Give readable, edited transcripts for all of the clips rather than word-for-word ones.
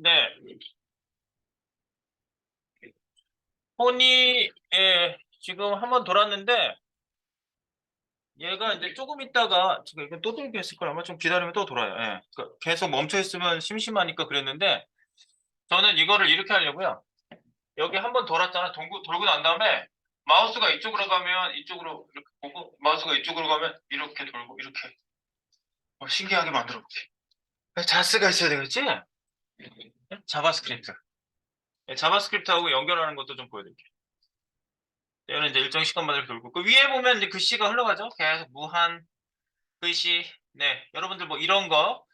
네, 폰이 지금 한번 돌았는데 얘가 이제 조금 있다가 지금 이거 또 돌게 했을 걸 아마 좀 기다리면 또 돌아요. 예. 계속 멈춰 있으면 심심하니까 그랬는데 저는 이거를 이렇게 하려고요. 여기 한번 돌았잖아. 돌고 난 다음에 마우스가 이쪽으로 가면 이쪽으로 이렇게 보고 마우스가 이쪽으로 가면 이렇게 돌고 이렇게 신기하게 만들어 볼게. 자스가 있어야 되겠지? 자바스크립트. 자바스크립트하고 연결하는 것도 좀 보여드릴게요. 얘는 이제 일정 시간마다 이렇게 돌고 그 위에 보면 이제 글씨가 흘러가죠. 계속 무한 글씨. 네, 여러분들 뭐 이런 거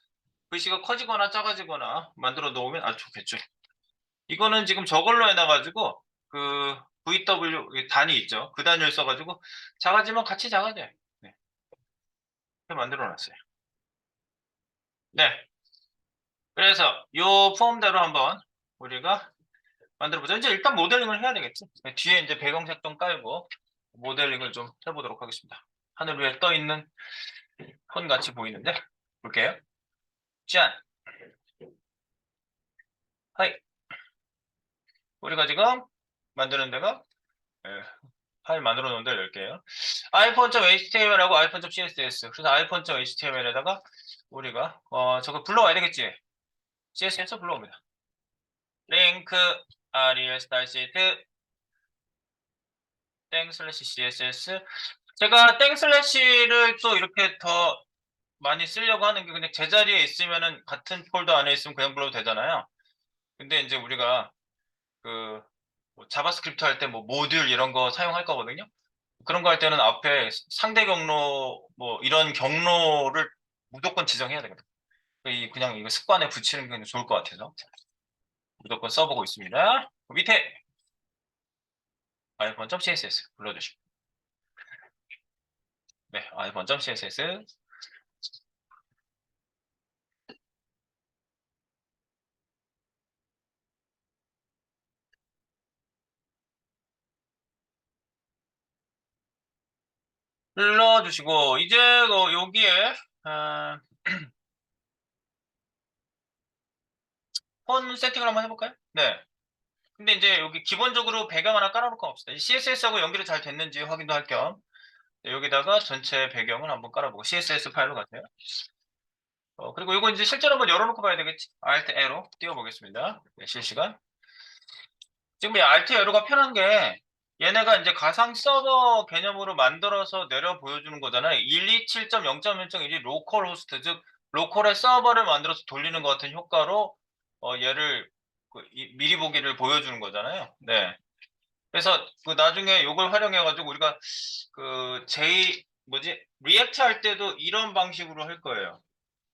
글씨가 커지거나 작아지거나 만들어 놓으면 아주 좋겠죠. 이거는 지금 저걸로 해놔가지고 그 VW 단위 있죠. 그 단위를 써가지고 작아지면 같이 작아져요. 네, 이렇게 만들어 놨어요. 네, 그래서 요 폼대로 한번 우리가 만들어 보자. 이제 일단 모델링을 해야 되겠지. 네, 뒤에 이제 배경색 좀 깔고 모델링을 좀 해보도록 하겠습니다. 하늘 위에 떠 있는 폰 같이 보이는데 볼게요. 짠. 하이. 우리가 지금 만드는 데가 예, 파일 만들어 놓은 데를 열게요. iphone.html하고 iphone.css. 그래서 iphone.html에다가 우리가 저거 불러와야 되겠지. CSS 불러옵니다. 링크 res-it 땡 슬래시 css. 제가 땡 슬래시를 또 이렇게 더 많이 쓰려고 하는 게 그냥 제자리에 있으면은 같은 폴더 안에 있으면 그냥 불러도 되잖아요. 근데 이제 우리가 그 뭐 자바스크립트 할 때 뭐 모듈 이런 거 사용할 거거든요. 그런 거 할 때는 앞에 상대 경로 뭐 이런 경로를 무조건 지정해야 되거든. 그냥 이거 습관에 붙이는 게 좋을 것 같아서 무조건 써보고 있습니다. 그 밑에 iphone.css 불러주시고 네, iphone.css 불러주시고 이제 여기에 어, 폰 세팅을 한번 해볼까요? 네. 근데 이제 여기 기본적으로 배경 하나 깔아놓고 갑시다. CSS하고 연결이 잘 됐는지 확인도 할 겸 여기다가 전체 배경을 한번 깔아보고 CSS 파일로 같아요. 그리고 이거 이제 실제로 한번 열어놓고 봐야 되겠지? Alt A로 띄워보겠습니다. 네, 실시간. 지금 이 Alt A로가 편한 게 얘네가 이제 가상 서버 개념으로 만들어서 내려 보여주는 거잖아요. 127.0.1.1이 로컬 호스트, 즉 로컬의 서버를 만들어서 돌리는 것 같은 효과로 얘를 미리 보기를 보여주는 거잖아요. 네. 그래서 그 나중에 이걸 활용해가지고 우리가 그 뭐지 리액트 할 때도 이런 방식으로 할 거예요.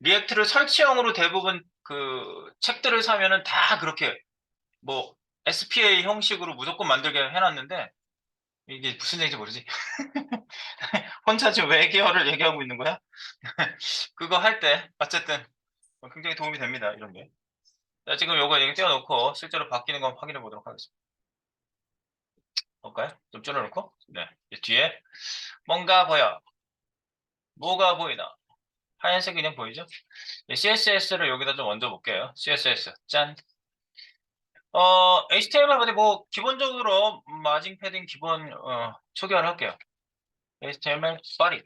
리액트를 설치형으로 대부분 그 책들을 사면은 다 그렇게 뭐 SPA 형식으로 무조건 만들게 해놨는데 이게 무슨 얘기인지 모르지? 혼자 지금 외계어를 얘기하고 있는 거야? 그거 할 때 어쨌든 굉장히 도움이 됩니다. 이런 게. 자, 지금 요거 얘기 띄워놓고 실제로 바뀌는 거 확인해 보도록 하겠습니다. 볼까요? 좀 줄여놓고. 네. 뒤에 뭔가 보여. 뭐가 보이나? 하얀색 그냥 보이죠? CSS를 여기다 좀 얹어 볼게요. CSS. 짠. HTML 근데 뭐 기본적으로 마징 패딩 기본 초기화를 할게요. HTML body.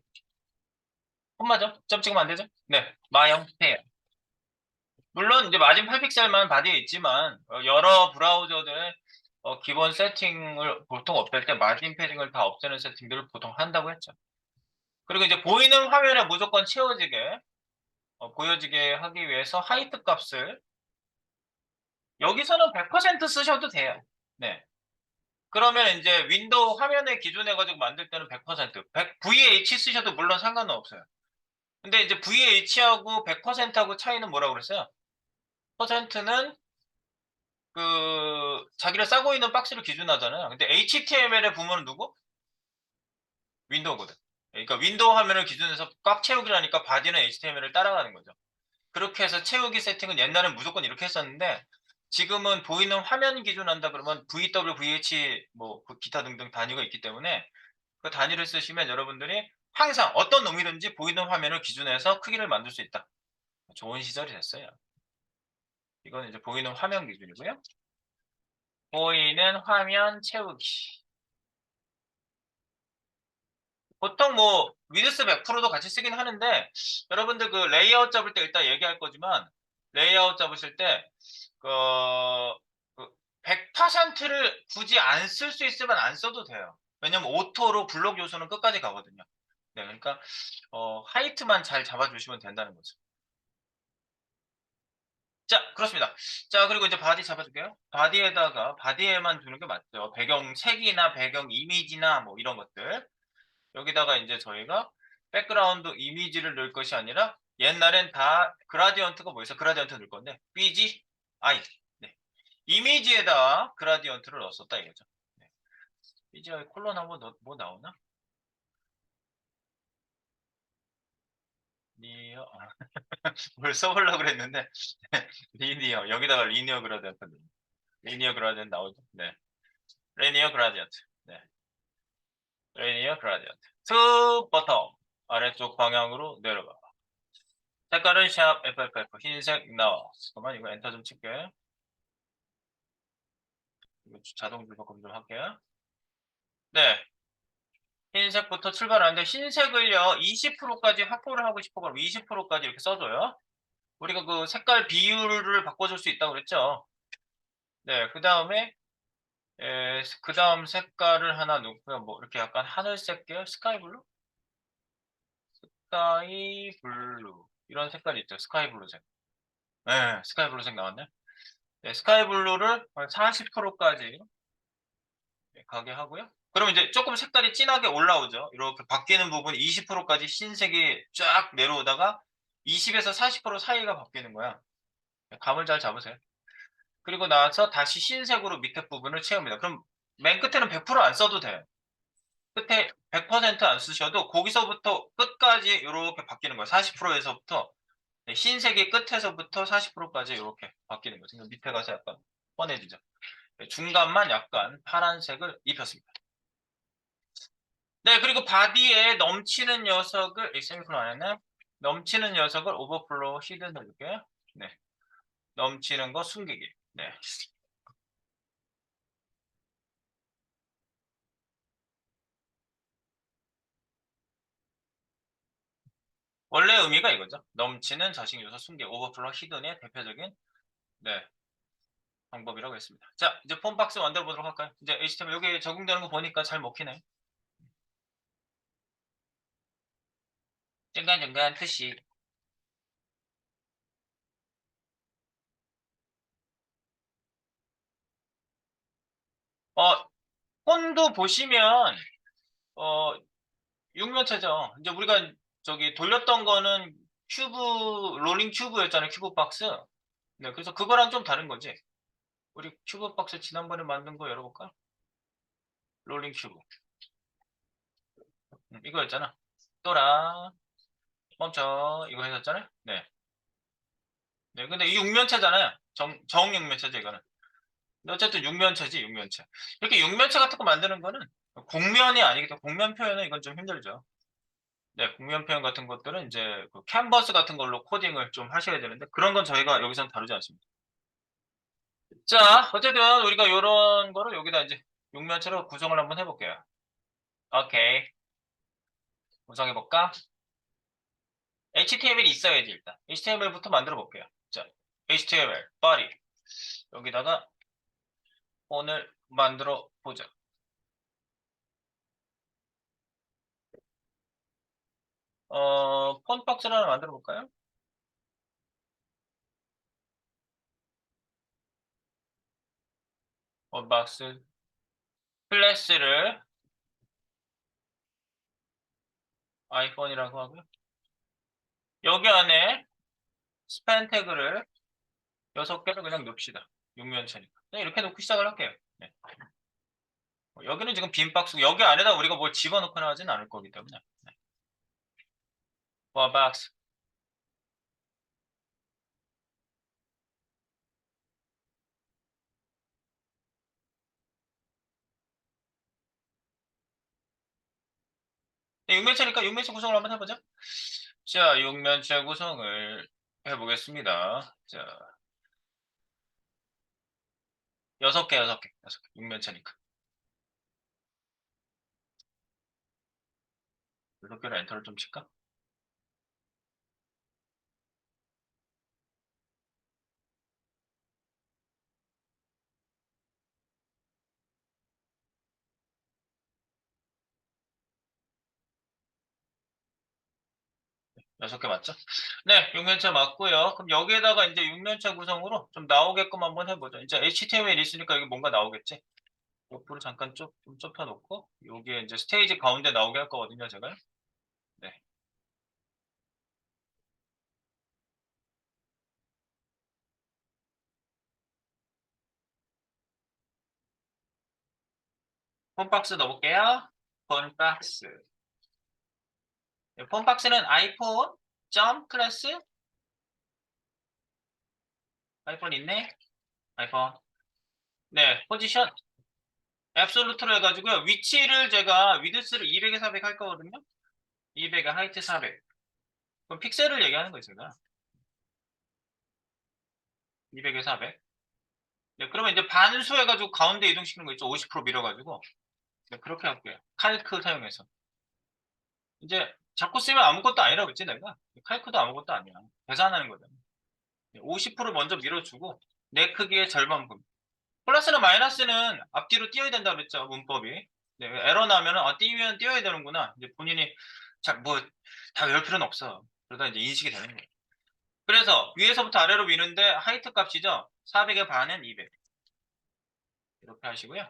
콤마죠? 점 찍으면 안 되죠? 네. 마형 페어. 물론 이제 마진 8픽셀만 바디에 있지만 여러 브라우저들의 기본 세팅을 보통 없앨 때 마진 패딩을 다 없애는 세팅들을 보통 한다고 했죠. 그리고 이제 보이는 화면에 무조건 채워지게 보여지게 하기 위해서 하이트 값을 여기서는 100% 쓰셔도 돼요. 네. 그러면 이제 윈도우 화면에 기준해가지고 만들 때는 100%, VH 쓰셔도 물론 상관은 없어요. 근데 이제 VH하고 100%하고 차이는 뭐라고 그랬어요? 퍼센트는 그 자기를 싸고 있는 박스를 기준하잖아요. 근데 HTML의 부모는 누구? 윈도우거든. 그러니까 윈도우 화면을 기준해서 꽉 채우기라니까 바디는 HTML을 따라가는 거죠. 그렇게 해서 채우기 세팅은 옛날엔 무조건 이렇게 했었는데 지금은 보이는 화면 기준한다 그러면 VW, VH 뭐 기타 등등 단위가 있기 때문에 그 단위를 쓰시면 여러분들이 항상 어떤 놈이든지 보이는 화면을 기준해서 크기를 만들 수 있다. 좋은 시절이 됐어요. 이거는 이제 보이는 화면 기준이고요. 보이는 화면 채우기. 보통 뭐 위드스 100%도 같이 쓰긴 하는데 여러분들 그 레이아웃 잡을 때 일단 얘기할 거지만 레이아웃 잡으실 때 그, 100%를 굳이 안 쓸 수 있으면 안 써도 돼요. 왜냐면 오토로 블록 요소는 끝까지 가거든요. 네, 그러니까 하이트만 잘 잡아주시면 된다는 거죠. 자, 그렇습니다. 자, 그리고 이제 바디 잡아줄게요. 바디에만 두는 게 맞죠. 배경 색이나 배경 이미지나 뭐 이런 것들. 여기다가 이제 저희가 백그라운드 이미지를 넣을 것이 아니라 옛날엔 다 그라디언트가 뭐였어? 그라디언트 넣을 건데 BG, I. 네. 이미지에다 그라디언트를 넣었었다 이거죠. 네. BGI 콜론 한번 뭐 나오나? 리니어, 뭘 써보려고 그랬는데 리니어, 여기다가 리니어 그라디언트 리니어 그라디언트 나오죠. 네. 리니어 그라디언트. 네. 리니어 그라디언트. 투 버텀. 아래쪽 방향으로 내려가. 색깔은 샵 FFF 흰색 나와. 잠깐만 이거 엔터 좀 칠게. 이거 자동 조금 좀 할게요. 네. 흰색부터 출발하는데 흰색을요 20%까지 확보를 하고 싶어 그럼 20%까지 이렇게 써줘요. 우리가 그 색깔 비율을 바꿔줄 수 있다고 그랬죠. 네. 그 다음 색깔을 하나 놓고요. 뭐 이렇게 약간 하늘색 계열 스카이 블루? 스카이 블루 이런 색깔이 있죠. 스카이 블루색. 네. 스카이 블루색 나왔네. 네, 스카이 블루를 40%까지 가게 하고요. 그럼 이제 조금 색깔이 진하게 올라오죠. 이렇게 바뀌는 부분 20%까지 흰색이 쫙 내려오다가 20에서 40% 사이가 바뀌는 거야. 감을 잘 잡으세요. 그리고 나서 다시 흰색으로 밑에 부분을 채웁니다. 그럼 맨 끝에는 100%안 써도 돼요. 끝에 100%안 쓰셔도 거기서부터 끝까지 이렇게 바뀌는 거예요. 40%에서부터 흰색이 끝에서부터 40%까지 이렇게 바뀌는 거죠. 밑에 가서 약간 뻔해지죠. 중간만 약간 파란색을 입혔습니다. 네, 그리고 바디에 넘치는 녀석을, 세미콜론 안 했네? 넘치는 녀석을 오버플로우 히든 해줄게요. 네. 넘치는 거 숨기기. 네. 원래 의미가 이거죠. 넘치는 자식 요소 숨기기. 오버플로우 히든의 대표적인, 네, 방법이라고 했습니다. 자, 이제 폼박스 만들어 보도록 할까요? 이제 HTML 여기 적용되는 거 보니까 잘 먹히네. 중간중간 표시. 어, 폰도 보시면, 어, 육면체죠. 이제 우리가 저기 돌렸던 거는 롤링 큐브였잖아요. 큐브 박스. 네, 그래서 그거랑 좀 다른 거지. 우리 큐브 박스 지난번에 만든 거 열어볼까? 롤링 큐브. 이거였잖아. 또라, 멈춰. 이거 했었잖아요. 네. 네, 근데 이 육면체잖아요. 정육면체죠, 이거는. 근데 어쨌든 육면체지, 육면체. 이렇게 육면체 같은 거 만드는 거는 공면이 아니기 때문에 공면 표현은 이건 좀 힘들죠. 네, 공면 표현 같은 것들은 이제 그 캔버스 같은 걸로 코딩을 좀 하셔야 되는데 그런 건 저희가 여기서는 다루지 않습니다. 자, 어쨌든 우리가 이런 거를 여기다 이제 육면체로 구성을 한번 해볼게요. 오케이. 구성해볼까? HTML이 있어야지 일단. HTML부터 만들어 볼게요. 자, HTML, body. 여기다가 오늘 만들어 보자. 폰 박스를 하나 만들어 볼까요? 폰 박스 클래스를 아이폰이라고 하고요. 여기 안에 스팬 태그를 6개를 그냥 넣읍시다. 육면체니까. 그냥 이렇게 놓고 시작을 할게요. 네. 여기는 지금 빈 박스고 여기 안에다 우리가 뭘 집어넣거나 하진 않을 거기 때문에. 네. 박스. 네, 육면체니까 육면체 구성을 한번 해보자. 자, 육면체 구성을 해보겠습니다. 자, 여섯 개. 육면체니까. 여섯 개로 엔터를 좀 칠까? 여섯 개 맞죠? 네, 육면체 맞고요. 그럼 여기에다가 이제 육면체 구성으로 좀 나오게끔 한번 해보죠. 이제 HTML 있으니까 여기 뭔가 나오겠지? 옆으로 잠깐 좀 좁혀놓고 여기에 이제 스테이지 가운데 나오게 할 거거든요, 제가. 네. 폰박스 넣어볼게요. 폰박스. 네, 폰박스는 아이폰 점 클래스 아이폰 있네. 아이폰. 네, 포지션 앱솔루트로 해가지고요. 위치를 제가 위드스를 200에 400 할 거거든요. 200에 하이트 400. 그럼 픽셀을 얘기하는 거예요, 제가. 200에 400. 네, 그러면 이제 반수 해가지고 가운데 이동시키는 거 있죠. 50% 밀어가지고. 네, 그렇게 할게요. 칼크 사용해서. 이제 자꾸 쓰면 아무것도 아니라고 했지, 내가. 칼크도 아무것도 아니야. 계산하는 거잖아. 50% 먼저 밀어주고, 내 크기의 절반분. 플러스는 마이너스는 앞뒤로 띄워야 된다고 그랬죠, 문법이. 네, 에러 나면은, 띄우면 띄워야 되는구나. 이제 본인이, 다 외울 필요는 없어. 그러다 이제 인식이 되는 거예요. 그래서 위에서부터 아래로 미는데, 하이트 값이죠? 400의 반은 200. 이렇게 하시고요.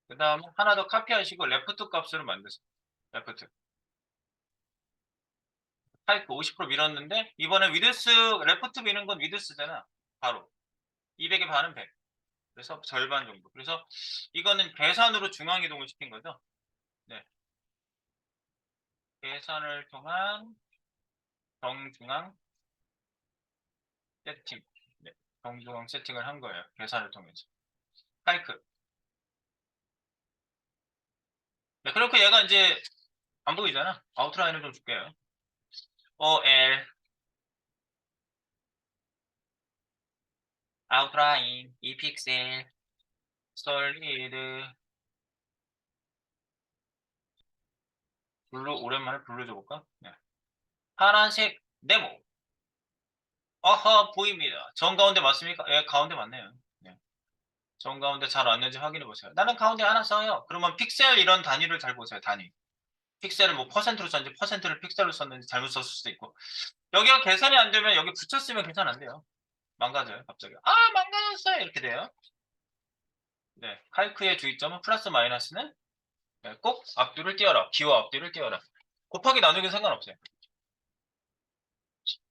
그 다음에 하나 더 카피하시고, 레프트 값으로 만드세요. 레프트. 타입 50% 밀었는데, 이번에 위드스, 레프트 미는 건 위드스잖아. 바로. 200의 반은 100. 그래서 절반 정도. 그래서 이거는 계산으로 중앙 이동을 시킨 거죠. 네. 계산을 통한 정중앙 세팅. 네. 정중앙 세팅을 한 거예요. 계산을 통해서. 파이크. 네. 그렇게 얘가 이제 안 보이잖아. 아웃라인을 좀 줄게요. OL, 아웃라인, 2픽셀, 솔리드, 블루, 오랜만에 블루 줘볼까? 네. 파란색, 네모. 어허, 보입니다. 정 가운데 맞습니까? 예, 가운데 맞네요. 네. 정 가운데 잘 왔는지 확인해 보세요. 나는 가운데 하나 써요. 그러면 픽셀 이런 단위를 잘 보세요. 단위. 픽셀을 뭐 퍼센트로 썼는지 퍼센트를 픽셀로 썼는지 잘못 썼을 수도 있고. 여기가 계산이 안 되면 여기 붙였으면 계산 안 돼요. 망가져요. 갑자기. 아, 망가졌어요. 이렇게 돼요. 네. 칼크의 주의점은 플러스 마이너스는 네, 꼭 앞뒤를 띄워라. 기호 앞뒤를 띄워라. 곱하기 나누기 상관없어요.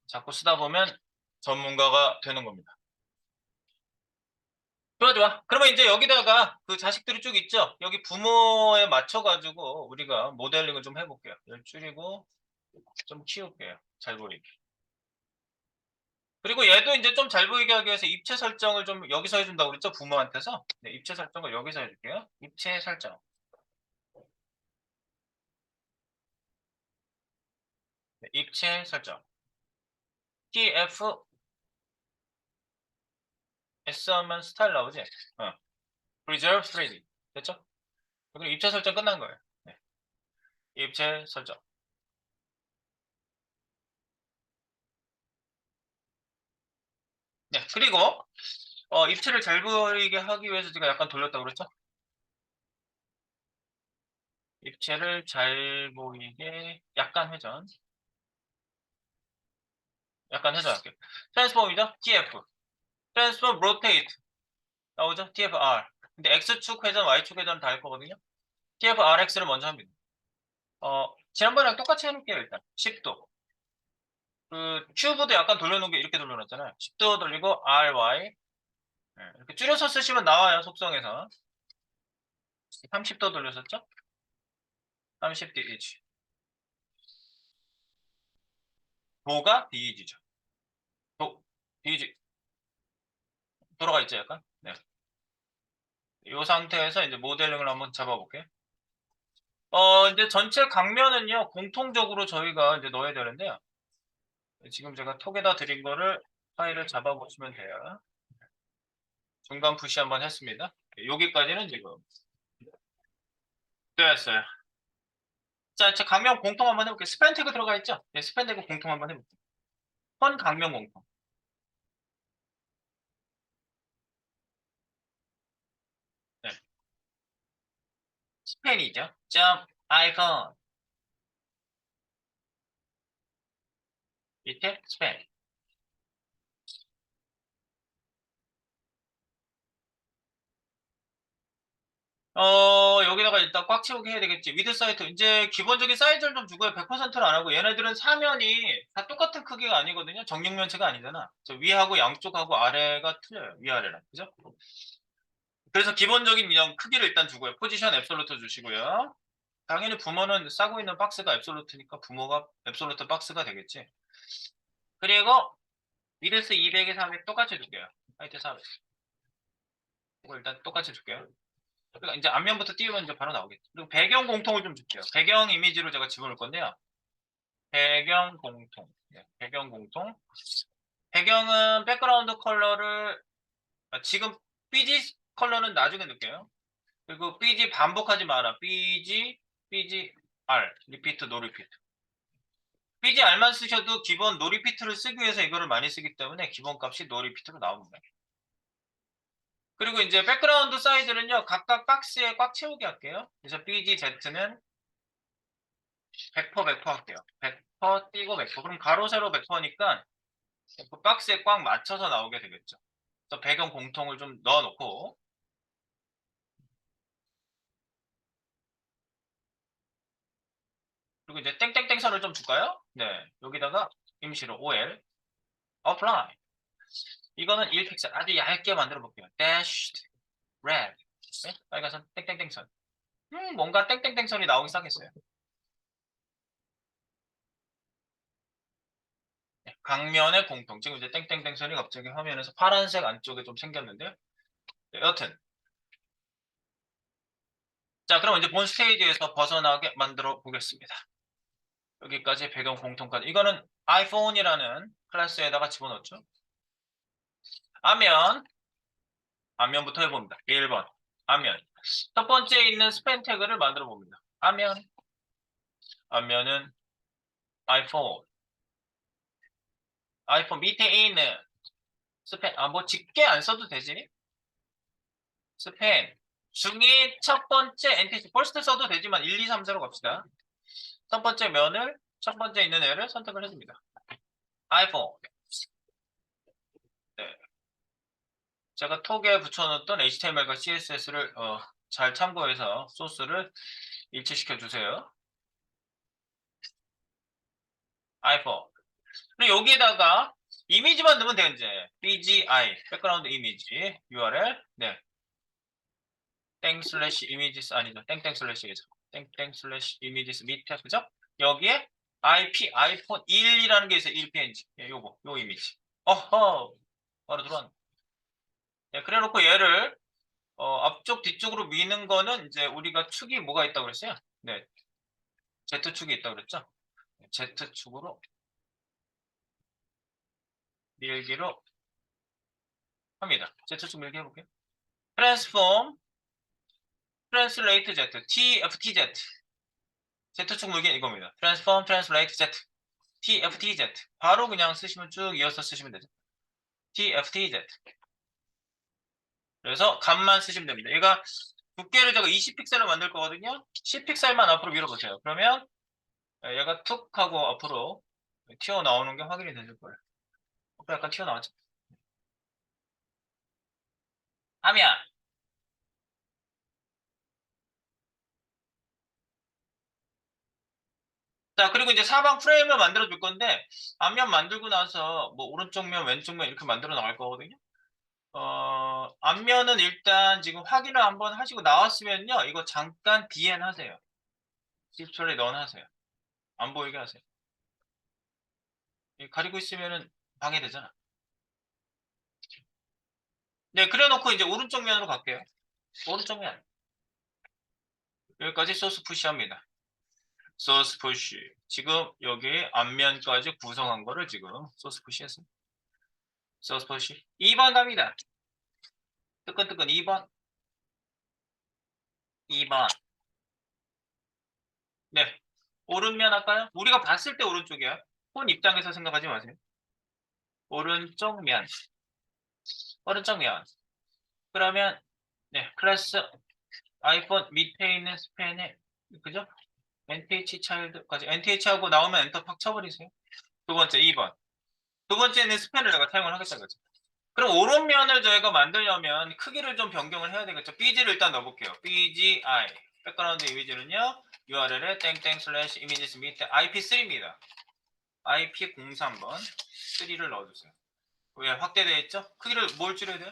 자꾸 쓰다 보면 전문가가 되는 겁니다. 좋아, 좋아. 그러면 이제 여기다가 그 자식들이 쭉 있죠? 여기 부모에 맞춰가지고 우리가 모델링을 좀 해볼게요. 열 줄이고 좀 키울게요. 잘 보이게. 그리고 얘도 이제 좀 잘 보이게 하기 위해서 입체 설정을 좀 여기서 해준다고 그랬죠? 부모한테서. 네, 입체 설정을 여기서 해줄게요. 입체 설정. 네, 입체 설정. TF S 하면 스타일 나오지? Preserve 3D. 됐죠? 그리고 입체 설정 끝난 거예요. 네, 입체 설정. 네, 그리고 입체를 잘 보이게 하기 위해서 제가 약간 돌렸다고 그랬죠? 입체를 잘 보이게 약간 회전. 약간 회전할게요. 트랜스폼이죠? TF. 트랜스폼 로테이트. 나오죠? TFR. 근데 X축 회전, Y축 회전 다 할 거거든요. TFRX를 먼저 합니다. 지난번이랑 똑같이 해놓을게요, 일단. 10도. 그, 큐브도 약간 돌려놓은 게 이렇게 돌려놨잖아요. 10도 돌리고, RY. 네, 이렇게 줄여서 쓰시면 나와요, 속성에서. 30도 돌렸었죠? 30도 H. 도가 DEG죠. 도, DEG. 돌아가 있죠, 약간? 네. 이 상태에서 이제 모델링을 한번 잡아볼게요. 이제 전체 강면은요, 공통적으로 저희가 이제 넣어야 되는데요. 지금 제가 톡에다 드린 거를 파일을 잡아보시면 돼요. 중간 푸시 한번 했습니다. 여기까지는 지금 됐어요. 자, 강명 공통 한번 해볼게요. 스팬 태그 들어가 있죠? 네, 스팬 태그 공통 한번 해볼게요. 펀 강명 공통. 네, 스팬이죠. 점 아이콘 밑에 스팬. 여기다가 일단 꽉 채우게 해야 되겠지. 위드 사이트. 이제 기본적인 사이즈를 좀 주고요. 100%를 안 하고 얘네들은 사면이 다 똑같은 크기가 아니거든요. 정육면체가 아니잖아. 저 위하고 양쪽하고 아래가 틀려요. 위아래랑. 그죠? 그래서 기본적인 그냥 크기를 일단 주고요. 포지션 앱솔루트 주시고요. 당연히 부모는 싸고 있는 박스가 앱솔루트니까 부모가 앱솔루트 박스가 되겠지. 그리고 위드스 200에 400 똑같이 줄게요. 하이트 400. 이거 일단 똑같이 줄게요. 그러니까 이제 앞면부터 띄우면 이제 바로 나오겠죠. 그리고 배경 공통을 좀 줄게요. 배경 이미지로 제가 집어넣을 건데요. 배경 공통. 네, 배경 공통. 배경은 백그라운드 컬러를 지금 BG 컬러는 나중에 넣을게요. 그리고 BG 반복하지 마라. BG R 리피트 노 리피트. BG R만 쓰셔도 기본 노 리피트를 쓰기 위해서 이거를 많이 쓰기 때문에 기본 값이 노 리피트로 나옵니다. 그리고 이제 백그라운드 사이즈는요. 각각 박스에 꽉 채우게 할게요. 그래서 BGZ는 100% 100% 할게요. 100% 띄고 100%. 그럼 가로 세로 100%니까 그 박스에 꽉 맞춰서 나오게 되겠죠. 그래서 배경 공통을 좀 넣어놓고 그리고 이제 땡땡땡 선을 좀 줄까요? 네, 여기다가 임시로 OL apply. 이거는 1픽셀 아주 얇게 만들어 볼게요. dashed red. 네? 빨간선 땡땡땡 선. 뭔가 땡땡땡 선이 나오기 시작했어요. 네, 강면의 공통. 지금 이제 땡땡땡 선이 갑자기 화면에서 파란색 안쪽에 좀 생겼는데요. 네, 여튼 자, 그럼 이제 본 스테이지에서 벗어나게 만들어 보겠습니다. 여기까지 배경 공통까지. 이거는 아이폰이라는 클래스에다가 집어넣죠. 앞면, 앞면부터 해봅니다. 1번, 앞면. 첫 번째 있는 스팬 태그를 만들어 봅니다. 앞면, 앞면은 아이폰. 아이폰 밑에 있는 스팬, 뭐 짙게 안 써도 되지. 스팬. 중에 첫 번째 엔티티, 퍼스트 써도 되지만 1, 2, 3, 4로 갑시다. 첫 번째 면을, 첫 번째 있는 애를 선택을 해줍니다. 아이폰. 네. 제가 톡에 붙여놓던 HTML과 CSS를 잘 참고해서 소스를 일치시켜 주세요. 아이폰. 그리고 여기에다가 이미지만 넣으면 돼요, 이제. BGI, 백그라운드 이미지, URL. 네. 땡 슬래시 이미지스 아니죠. 땡땡 슬래시겠죠. 땡땡 슬래시 이미지스 밑에, 그죠? 여기에 IP, 아이폰 1이라는 게 있어요. 1png. 예, 요 이미지. 어허. 바로 들어왔네. 네, 그래 놓고 얘를 앞쪽 뒤쪽으로 미는 거는 이제 우리가 축이 뭐가 있다고 그랬어요? 네. Z축이 있다고 그랬죠? Z축으로 밀기로 합니다. Z축 밀기 해볼게요. Transform, Translate Z, TFTZ. Z축 밀기 이겁니다. Transform, Translate Z, TFTZ. 바로 그냥 쓰시면 쭉 이어서 쓰시면 되죠. TFTZ. 그래서 값만 쓰시면 됩니다. 얘가 두께를 제가 20픽셀을 만들 거거든요. 10픽셀만 앞으로 밀어보세요. 그러면 얘가 툭 하고 앞으로 튀어나오는 게 확인이 되실 거예요. 약간 튀어나왔죠? 하면 자, 그리고 이제 사방 프레임을 만들어 줄 건데, 앞면 만들고 나서, 뭐, 오른쪽 면, 왼쪽 면 이렇게 만들어 나갈 거거든요. 앞면은 일단 지금 확인을 한번 하시고 나왔으면요, 이거 잠깐 DN 하세요. 딥처리 넌 하세요. 안 보이게 하세요. 가리고 있으면은 방해되잖아. 네, 그래 놓고 이제 오른쪽 면으로 갈게요. 오른쪽 면. 여기까지 소스 푸시합니다. 소스 푸시. 지금 여기 앞면까지 구성한 거를 지금 소스 푸시했습니다. 소스 푸시. 2번 갑니다. 뜨끈뜨끈 2번. 2번. 네. 오른면 할까요? 우리가 봤을 때 오른쪽이야. 폰 입장에서 생각하지 마세요. 오른쪽 면. 오른쪽 면. 그러면 네, 클래스 아이폰 밑에 있는 스팬에 그죠? NTH 차일드까지 NTH하고 나오면 엔터 팍 쳐버리세요. 두 번째 2번. 두 번째는 스팬을 내가 사용을 하겠다 그죠? 그럼 오른면을 저희가 만들려면 크기를 좀 변경을 해야 되겠죠. BG를 일단 넣어볼게요. BGI 백그라운드 이미지는요. URL에 땡땡 슬래시 이미지스 밑에 IP3입니다. IP03번 3를 넣어주세요. 왜 확대되어 있죠? 크기를 뭘 줄여야 돼요?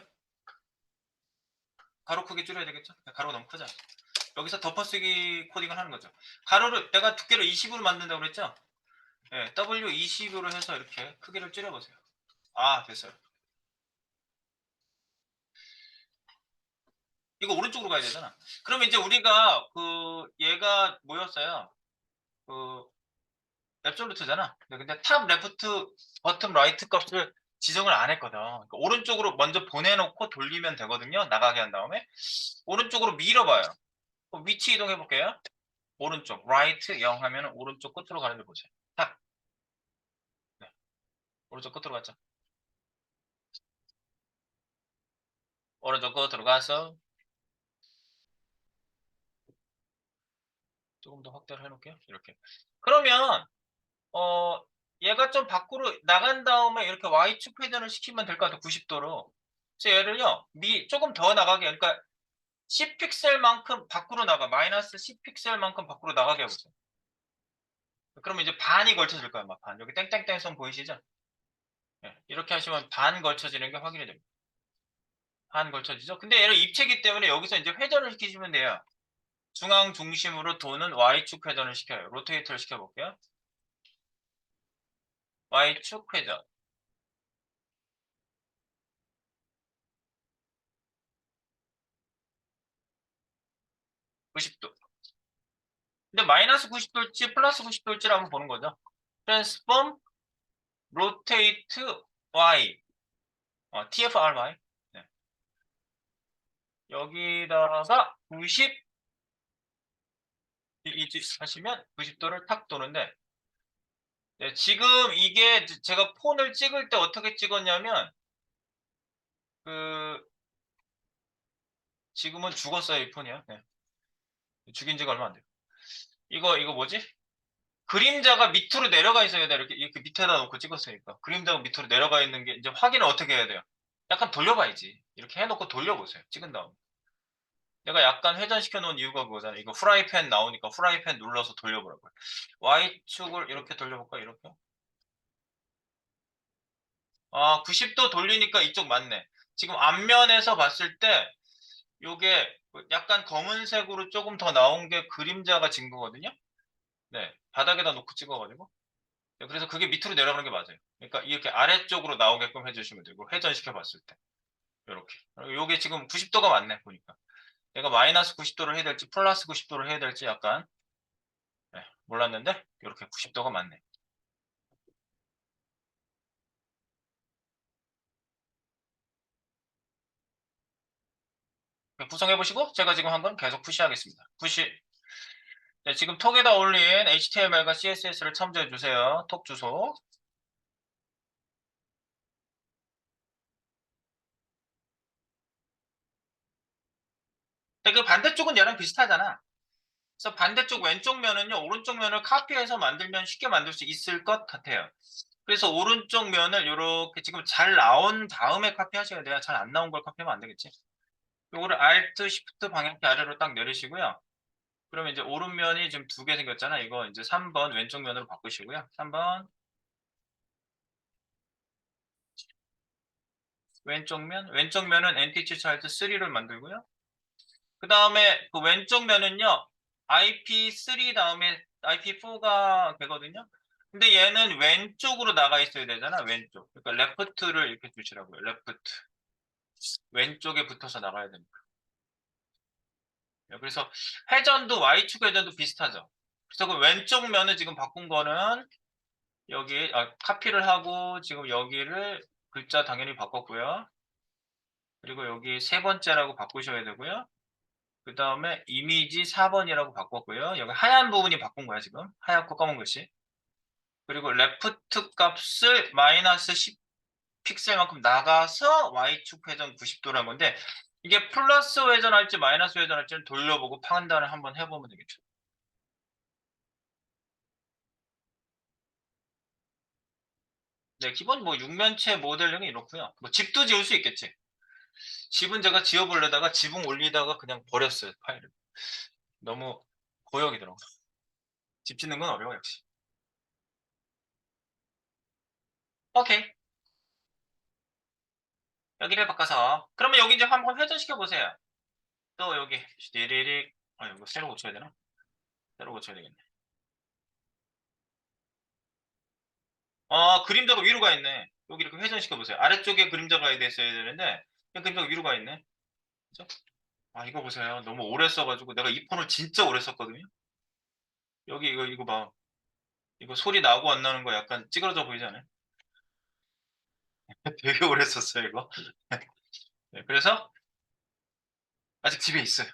가로 크기 줄여야 되겠죠? 가로가 너무 크잖아. 여기서 덮어쓰기 코딩을 하는 거죠. 가로를 내가 두께를 20으로 만든다고 그랬죠? 네, W20으로 해서 이렇게 크기를 줄여보세요. 아, 됐어요. 이거 오른쪽으로 가야 되잖아. 그러면 이제 우리가 얘가 뭐였어요? 그 앱솔루트잖아. 근데 탑 레프트 버튼 라이트 값을 지정을 안 했거든. 그러니까 오른쪽으로 먼저 보내놓고 돌리면 되거든요. 나가게 한 다음에 오른쪽으로 밀어봐요. 위치 이동해 볼게요. 오른쪽 라이트 0 하면 오른쪽 끝으로 가는 걸 보세요. 탁. 네, 오른쪽 끝으로 갔죠. 오른쪽 끝으로 가서 조금 더 확대를 해놓을게요. 이렇게. 그러면 얘가 좀 밖으로 나간 다음에 이렇게 Y축 회전을 시키면 될 것 같아요. 90도로. 그래서 얘를요, 조금 더 나가게, 그러니까 10픽셀만큼 밖으로 나가, 마이너스 10픽셀만큼 밖으로 나가게 해보세요. 그러면 이제 반이 걸쳐질 거예요, 막 반. 여기 땡땡땡 선 보이시죠? 네, 이렇게 하시면 반 걸쳐지는 게 확인이 됩니다. 반 걸쳐지죠? 근데 얘를 입체이기 때문에 여기서 이제 회전을 시키시면 돼요. 중앙 중심으로 도는 Y축 회전을 시켜요. 로테이트를 시켜볼게요. Y축 회전. 90도. 근데 마이너스 90도일지 플러스 90도일지를 한번 보는 거죠. 트랜스폼 로테이트 Y TFRY 네. 여기다가 90 하시면 90도를 탁 도는데 네, 지금 이게 제가 폰을 찍을 때 어떻게 찍었냐면 그 지금은 죽었어요 이 폰이요. 네. 죽인 지가 얼마 안 돼요. 이거 뭐지? 그림자가 밑으로 내려가 있어야 돼. 이렇게 밑에다 놓고 찍었으니까. 그림자가 밑으로 내려가 있는 게 이제 확인을 어떻게 해야 돼요? 약간 돌려봐야지. 이렇게 해놓고 돌려보세요. 찍은 다음. 내가 약간 회전시켜 놓은 이유가 그거잖아. 이거 후라이팬 나오니까 후라이팬 눌러서 돌려보라고요. Y축을 이렇게 돌려볼까? 이렇게. 아, 90도 돌리니까 이쪽 맞네. 지금 앞면에서 봤을 때 요게 약간 검은색으로 조금 더 나온 게 그림자가 진 거거든요. 네. 바닥에다 놓고 찍어가지고. 네, 그래서 그게 밑으로 내려가는 게 맞아요. 그러니까 이렇게 아래쪽으로 나오게끔 해주시면 되고 회전시켜 봤을 때 이렇게. 요게 지금 90도가 맞네 보니까. 내가 마이너스 90도를 해야 될지 플러스 90도를 해야 될지 약간 네, 몰랐는데 이렇게 90도가 맞네. 구성해 보시고 제가 지금 한 건 계속 푸시하겠습니다. 푸시. 네, 지금 톡에다 올린 HTML과 CSS를 첨부해 주세요. 톡 주소. 근데 그 반대쪽은 얘랑 비슷하잖아. 그래서 반대쪽 왼쪽 면은요, 오른쪽 면을 카피해서 만들면 쉽게 만들 수 있을 것 같아요. 그래서 오른쪽 면을 이렇게 지금 잘 나온 다음에 카피하셔야 돼요. 잘 안 나온 걸 카피하면 안 되겠지. 요거를 Alt, Shift 방향키 아래로 딱 내리시고요. 그러면 이제 오른면이 지금 두 개 생겼잖아. 이거 이제 3번 왼쪽 면으로 바꾸시고요. 3번 왼쪽 면은 NTH 차일드 3를 만들고요. 그 다음에 그 왼쪽 면은요. IP3 다음에 IP4가 되거든요. 근데 얘는 왼쪽으로 나가 있어야 되잖아. 왼쪽. 그러니까 레프트를 이렇게 주시라고요. 레프트. 왼쪽에 붙어서 나가야 됩니다. 그래서 회전도 Y축 회전도 비슷하죠. 그래서 그 왼쪽 면을 지금 바꾼 거는 여기 카피를 하고 지금 여기를 글자 당연히 바꿨고요. 그리고 여기 세 번째라고 바꾸셔야 되고요. 그 다음에 이미지 4번이라고 바꿨고요. 여기 하얀 부분이 바꾼 거야, 지금. 하얗고 검은 글씨. 그리고 레프트 값을 마이너스 10 픽셀만큼 나가서 Y축 회전 90도라는 건데, 이게 플러스 회전할지 마이너스 회전할지는 돌려보고 판단을 한번 해보면 되겠죠. 네, 기본 뭐 육면체 모델링이 이렇고요. 뭐 집도 지을 수 있겠지. 집은 제가 지어보려다가 지붕 올리다가 그냥 버렸어요, 파일을. 너무 고역이더라고요. 집 짓는 건 어려워, 역시. 오케이. 여기를 바꿔서. 그러면 여기 이제 한번 회전시켜 보세요. 또 여기, 리리릭. 이거 새로 고쳐야 되나? 새로 고쳐야 되겠네. 그림자가 위로 가 있네. 여기 이렇게 회전시켜 보세요. 아래쪽에 그림자가 있어야 되는데, 그림자가 위로 가 있네. 그죠? 이거 보세요. 너무 오래 써가지고 내가 이 폰을 진짜 오래 썼거든요. 여기 이거 봐. 이거 소리 나고 안 나는 거 약간 찌그러져 보이지 않아요? 되게 오래 썼어요, 이거. 네, 그래서 아직 집에 있어요.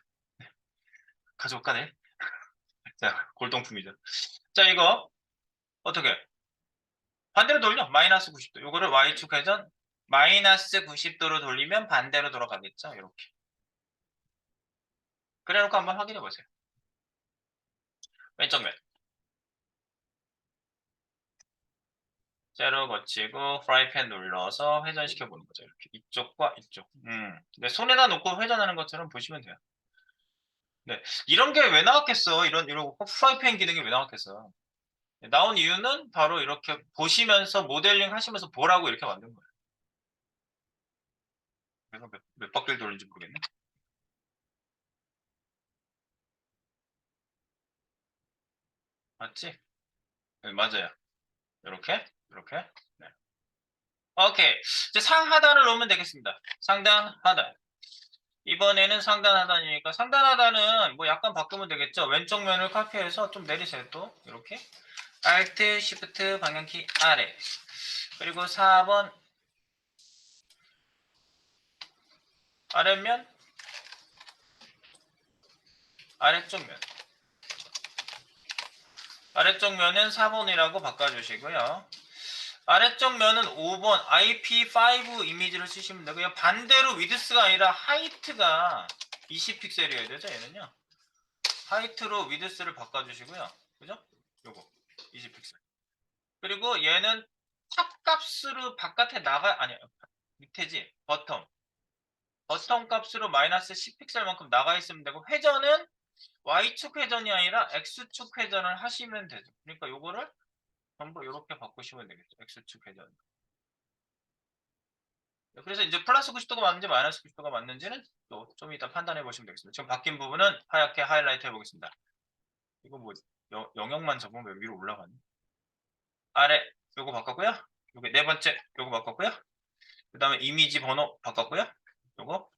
가져올까, 네? 자, 골동품이죠. 자, 이거 어떻게? 반대로 돌려. 마이너스 90도. 이거를 Y축 회전 마이너스 90도로 돌리면 반대로 돌아가겠죠. 이렇게. 그래 놓고 한번 확인해 보세요. 왼쪽 면. 세로 거치고 프라이팬 눌러서 회전시켜 보는 거죠. 이렇게 이쪽과 이쪽. 근데 손에다 놓고 회전하는 것처럼 보시면 돼요. 네, 이런 게 왜 나왔겠어? 이런 프라이팬 기능이 왜 나왔겠어? 나온 이유는 바로 이렇게 보시면서 모델링 하시면서 보라고 이렇게 만든 거예요. 그래서 몇 바퀴를 돌린지 모르겠네. 맞지? 네, 맞아요. 이렇게, 이렇게. 네. 오케이. 이제 상하단을 놓으면 되겠습니다. 상단, 하단. 이번에는 상단 하단이니까 상단 하단은 뭐 약간 바꾸면 되겠죠. 왼쪽 면을 카피해서 좀 내리세요. 또 이렇게 Alt, Shift 방향키 아래. 그리고 4번 아랫면, 아래쪽 면. 아래쪽 면은 4번이라고 바꿔주시고요. 아래쪽 면은 5번 IP5 이미지를 쓰시면 되고요. 반대로 위드스가 아니라 하이트가 20픽셀이어야 되죠. 얘는요. 하이트로 위드스를 바꿔주시고요. 그죠? 요거 20픽셀. 그리고 얘는 탑 값으로 바깥에 아니 밑에지 버텀 값으로 마이너스 10픽셀만큼 나가 있으면 되고 회전은 Y축 회전이 아니라 X축 회전을 하시면 되죠. 그러니까 요거를 전부 이렇게 바꾸시면 되겠죠. X축 회전. 그래서 이제 플러스 90도가 맞는지 마이너스 90도가 맞는지는 또 좀 이따 판단해 보시면 되겠습니다. 지금 바뀐 부분은 하얗게 하이라이트 해보겠습니다. 이거 뭐 영역만 적으면 왜 위로 올라가니? 아래 요거 바꿨고요. 요게 네 번째 요거 바꿨고요. 그 다음에 이미지 번호 바꿨고요. 요거.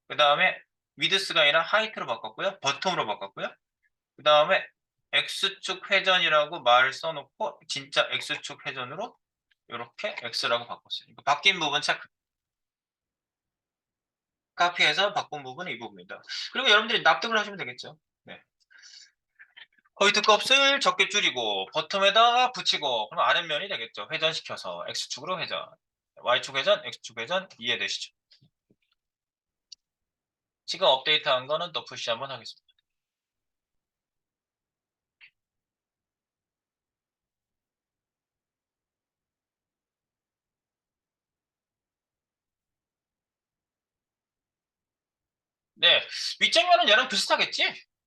그 다음에 위드스가 아니라 하이트로 바꿨고요. 버텀으로 바꿨고요. 그 다음에 X축 회전이라고 말 써놓고 진짜 X축 회전으로 이렇게 X라고 바꿨어요. 이거 바뀐 부분 체크. 카피해서 바꾼 부분은 이 부분입니다. 그리고 여러분들이 납득을 하시면 되겠죠. 네. 호이트 값을 적게 줄이고 버텀에다가 붙이고 그럼 아랫면이 되겠죠. 회전시켜서 X축으로 회전. Y축 회전, X축 회전 이해되시죠? 지금 업데이트한 거는 또 푸시 한번 하겠습니다. 네, 위쪽 면은 얘랑 비슷하겠지?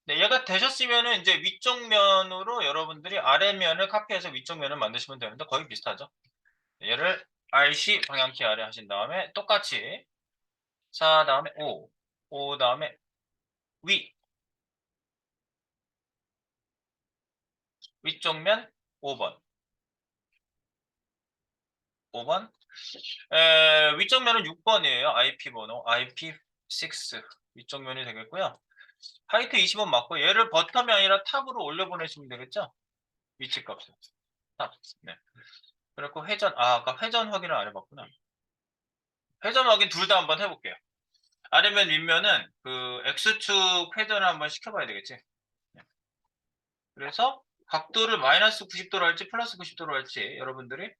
네, 얘가 되셨으면은 이제 위쪽 면으로 여러분들이 아래면을 카피해서 위쪽 면을 만드시면 되는데 거의 비슷하죠? 얘를 RC 방향키 아래 하신 다음에 똑같이 4 다음에 5 다음에 위, 위쪽 면 5번, 5번. 위쪽 면은 6번이에요. IP 번호, IP6 위쪽 면이 되겠고요. 하이트 20원 맞고 얘를 버텀이 아니라 탑으로 올려보내시면 되겠죠? 위치 값을. 탑. 네. 그리고 회전, 아까 회전 확인을 안 해봤구나. 회전 확인 둘 다 한번 해볼게요. 아래면 윗면은 그 X축 회전을 한번 시켜봐야 되겠지. 그래서 각도를 마이너스 90도로 할지 플러스 90도로 할지 여러분들이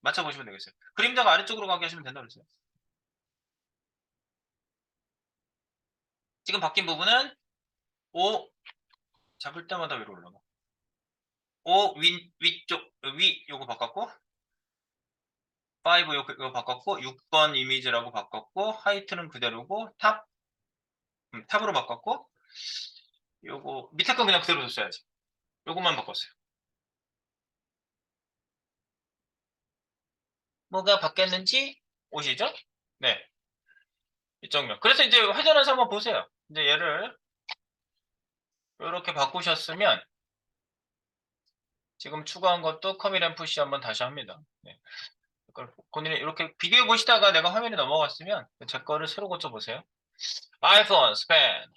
맞춰보시면 되겠어요. 그림자가 아래쪽으로 가게 하시면 된다고 그랬어요. 지금 바뀐 부분은 5 잡을 때마다 위로 올라가. 5 위쪽 위 요거 바꿨고 5 요거 바꿨고 6번 이미지라고 바꿨고 하이트는 그대로고 탑으로 바꿨고 요거 밑에 거 그냥 그대로 뒀어야지. 요것만 바꿨어요. 뭐가 바뀌었는지 오시죠? 네. 이쪽면. 그래서 이제 회전해서 한번 보세요. 이제 얘를 이렇게 바꾸셨으면 지금 추가한 것도 커밋 푸시 한번 다시 합니다. 네. 본인이 이렇게 비교해 보시다가 내가 화면이 넘어갔으면 제 거를 새로 고쳐보세요. 아이폰 스팬.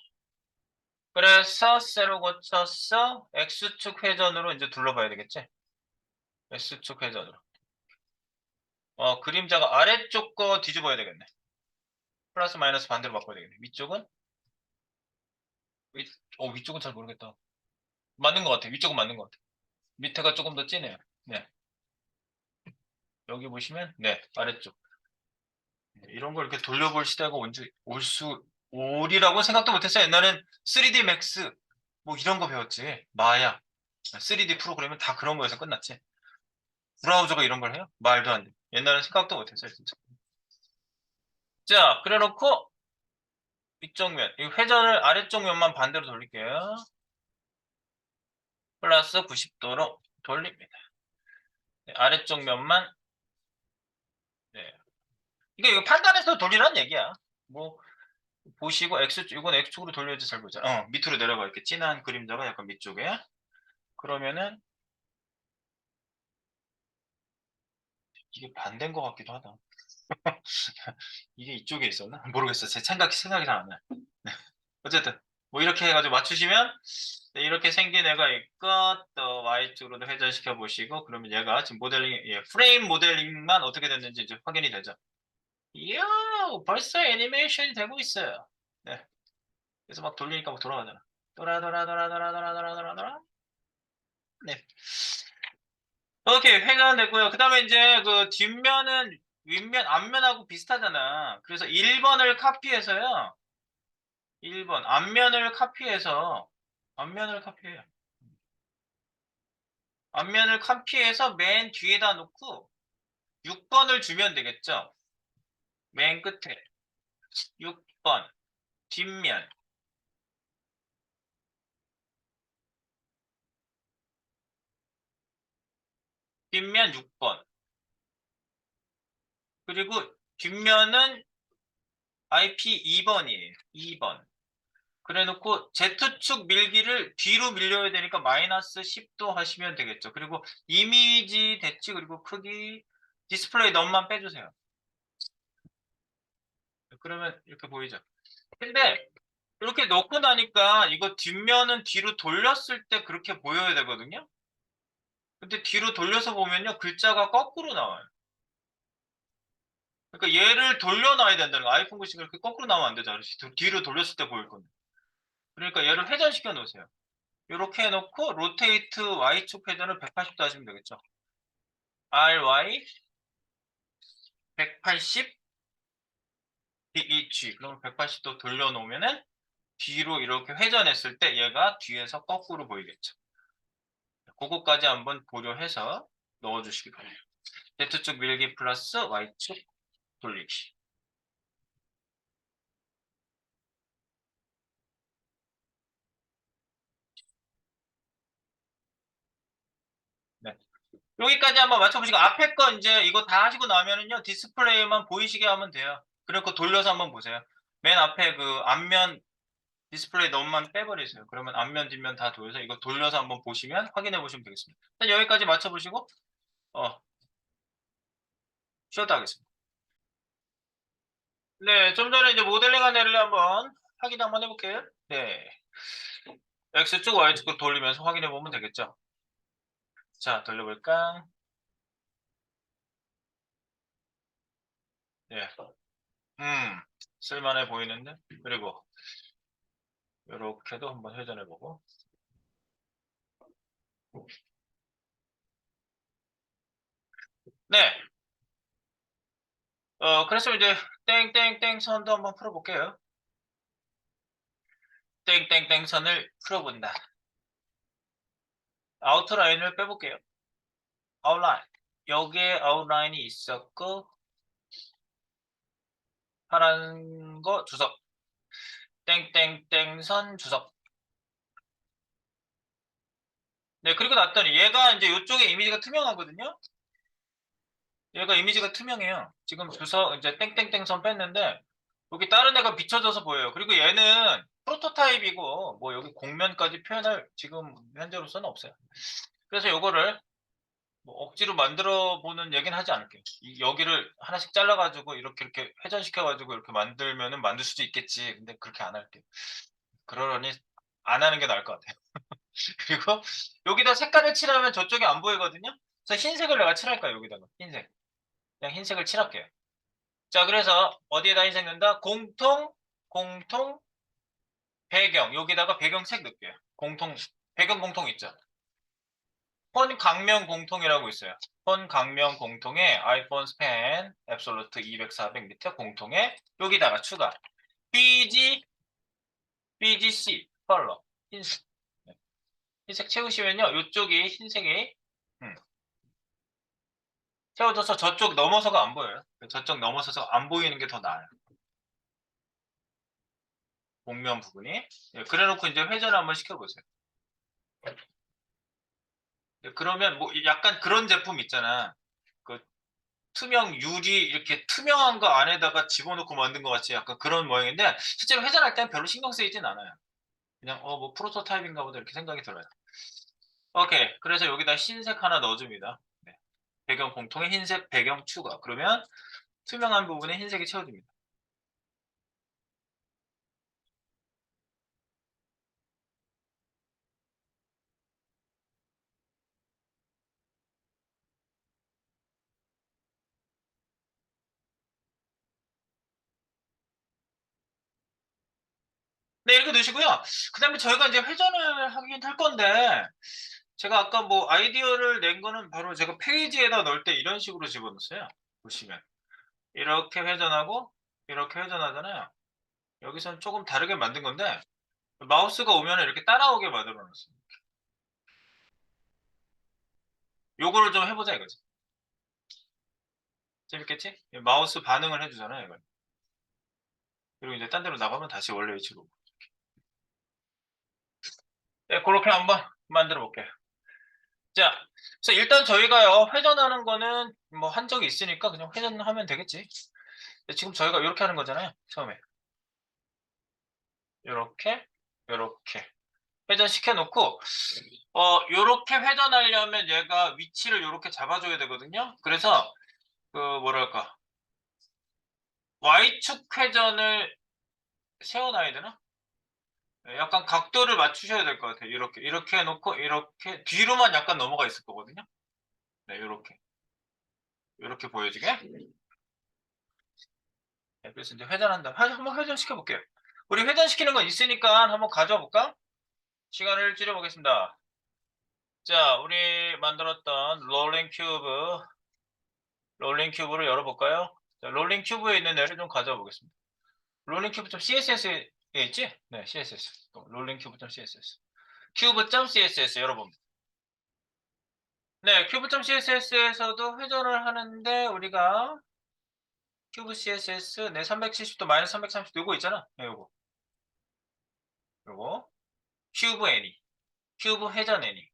그래서 새로 고쳐서 X축 회전으로 이제 둘러봐야 되겠지? X축 회전으로. 그림자가 아래쪽 거 뒤집어야 되겠네. 플러스 마이너스 반대로 바꿔야 되겠네. 위쪽은? 위, 위쪽은 잘 모르겠다. 맞는 것 같아. 위쪽은 맞는 것 같아. 밑에가 조금 더 진해요. 네. 여기 보시면, 네, 아래쪽. 이런 걸 이렇게 돌려볼 시대가 올이라고 생각도 못했어요. 옛날엔 3D 맥스, 뭐 이런 거 배웠지. 마야, 3D 프로그램은 다 그런 거에서 끝났지. 브라우저가 이런 걸 해요? 말도 안 돼. 옛날엔 생각도 못했어요, 진짜. 자, 그래 놓고, 위쪽 면, 이 회전을 아래쪽 면만 반대로 돌릴게요. 플러스 90도로 돌립니다. 네, 아래쪽 면만, 네. 이거 판단해서 돌리라는 얘기야. 뭐, 보시고 이건 X축으로 돌려야지 잘 보자. 밑으로 내려가 이렇게 진한 그림자가 약간 밑쪽에. 그러면은 이게 반대인 것 같기도 하다. 이게 이쪽에 있었나? 모르겠어. 제 생각이 잘 안 나. 네. 어쨌든 뭐 이렇게 해가지고 맞추시면 네, 이렇게 생긴 애가 있고 또 Y쪽으로도 회전시켜 보시고 그러면 얘가 지금 프레임 모델링만 어떻게 됐는지 이제 확인이 되죠. 이야, 벌써 애니메이션이 되고 있어요. 네. 그래서 막 돌리니까 막 돌아가잖아. 돌아. 네. 오케이, 회가 됐고요. 그 다음에 이제 그 뒷면은 윗면, 앞면하고 비슷하잖아. 그래서 1번을 카피해서요. 1번, 앞면을 카피해요. 앞면을 카피해서 맨 뒤에다 놓고 6번을 주면 되겠죠. 맨 끝에. 6번, 뒷면. 뒷면 6번. 그리고 뒷면은 IP 2번이에요. 2번. 그래 놓고 Z축 밀기를 뒤로 밀려야 되니까 마이너스 10도 하시면 되겠죠. 그리고 이미지 대치 그리고 크기 디스플레이 넘만 빼주세요. 그러면 이렇게 보이죠. 근데 이렇게 놓고 나니까 이거 뒷면은 뒤로 돌렸을 때 그렇게 보여야 되거든요. 근데 뒤로 돌려서 보면요. 글자가 거꾸로 나와요. 그러니까 얘를 돌려놔야 된다는 거. 아이폰 글씨가 이렇게 거꾸로 나오면 안 되잖아요. 뒤로 돌렸을 때 보일 건데. 그러니까 얘를 회전시켜 놓으세요. 이렇게 해놓고 로테이트 Y축 회전을 180도 하시면 되겠죠. RY 180 DEG 그럼 180도 돌려놓으면은 뒤로 이렇게 회전했을 때 얘가 뒤에서 거꾸로 보이겠죠. 그거까지 한번 고려해서 넣어주시기 바랍니다. Z축 밀기 플러스 Y축 돌리기. 네. 여기까지 한번 맞춰보시고 앞에 거 이제 이거 다 하시고 나면은요 디스플레이만 보이시게 하면 돼요. 그리고 돌려서 한번 보세요. 맨 앞에 그 앞면 디스플레이 너무만 빼버리세요. 그러면 앞면 뒷면 다 돌려서 이거 돌려서 한번 보시면 확인해 보시면 되겠습니다. 일단 여기까지 맞춰보시고 쉬었다 하겠습니다. 네, 좀 전에 이제 모델링한 애를 한번 확인 한번 해볼게요. 네, X축, Y축 돌리면서 확인해 보면 되겠죠. 자, 돌려볼까? 네, 음, 쓸만해 보이는데. 그리고 이렇게도 한번 회전해보고. 네. 그래서 이제 땡땡땡 선도 한번 풀어볼게요. 땡땡땡 선을 풀어본다. 아우터라인을 빼볼게요. 아웃라인. 여기에 아웃라인이 있었고, 파란 거 주석. 땡땡땡 선 주석. 네, 그리고 났더니 얘가 이제 이쪽에 이미지가 투명하거든요. 얘가 이미지가 투명해요. 지금 주석 이제 땡땡땡 선 뺐는데 여기 다른 애가 비춰져서 보여요. 그리고 얘는 프로토타입이고 뭐 여기 공면까지 표현할 지금 현재로서는 없어요. 그래서 요거를 뭐 억지로 만들어 보는 얘기는 하지 않을게요. 여기를 하나씩 잘라가지고 이렇게 회전시켜가지고 이렇게 만들면은 만들 수도 있겠지. 근데 그렇게 안 할게요. 그러려니 안 하는 게 나을 것 같아요. 그리고 여기다 색깔을 칠하면 저쪽이 안 보이거든요. 그래서 흰색을 내가 칠할까요? 여기다가 흰색. 그냥 흰색을 칠할게요. 자, 그래서 어디에다 흰색 넣는다? 공통 배경. 여기다가 배경색 넣을게요. 배경 공통 있죠. 폰 강명 공통이라고 있어요. 폰 강명 공통에 아이폰 스팬 앱솔루트 200, 400 밑에 공통에 여기다가 추가. BGC 컬러 흰색. 네. 흰색 채우시면요. 이쪽이 흰색이 음, 채워져서 저쪽 넘어서가 안 보여요. 저쪽 넘어서서 안 보이는 게 더 나아요. 복면 부분이. 예, 그래놓고 이제 회전을 한번 시켜보세요. 예, 그러면 뭐 약간 그런 제품 있잖아. 그 투명 유리 이렇게 투명한 거 안에다가 집어넣고 만든 것 같이 약간 그런 모양인데 실제로 회전할 때는 별로 신경 쓰이진 않아요. 그냥 뭐 프로토타입인가 보다 이렇게 생각이 들어요. 오케이. 그래서 여기다 흰색 하나 넣어줍니다. 네. 배경 공통에 흰색 배경 추가. 그러면 투명한 부분에 흰색이 채워집니다. 네, 이렇게 넣으시고요. 그 다음에 저희가 이제 회전을 하긴 할 건데, 제가 아까 뭐 아이디어를 낸 거는 바로 제가 페이지에다 넣을 때 이런 식으로 집어넣었어요. 보시면. 이렇게 회전하고, 이렇게 회전하잖아요. 여기서는 조금 다르게 만든 건데, 마우스가 오면 이렇게 따라오게 만들어 놨어요. 요거를 좀 해보자 이거지. 재밌겠지? 마우스 반응을 해주잖아요, 이걸. 그리고 이제 딴 데로 나가면 다시 원래 위치로. 네, 그렇게 한번 만들어 볼게요. 자, 그래서 일단 저희가요, 회전하는 거는 뭐 한 적이 있으니까 그냥 회전하면 되겠지. 지금 저희가 이렇게 하는 거잖아요, 처음에. 이렇게, 이렇게. 회전시켜 놓고, 요렇게 회전하려면 얘가 위치를 요렇게 잡아줘야 되거든요. 그래서, 뭐랄까, Y축 회전을 세워놔야 되나? 네, 약간 각도를 맞추셔야 될 것 같아요. 이렇게 해놓고, 이렇게, 뒤로만 약간 넘어가 있을 거거든요. 네, 요렇게 보여지게. 네, 그래서 이제 회전한다. 한번 회전시켜 볼게요. 우리 회전시키는 거 있으니까 한번 가져와 볼까? 시간을 줄여보겠습니다. 자, 우리 만들었던 롤링 큐브를 열어볼까요? 자, 롤링 큐브에 있는 애를 좀 가져와 보겠습니다. 롤링 큐브.css에 있지? 네, css. 롤링 큐브.css. 큐브.css 열어봅니다. 네, 큐브.css에서도 회전을 하는데 우리가 큐브 CSS 네 370도 마이너스 330도 요거 있잖아. 네, 요거 큐브 애니 큐브 회전 애니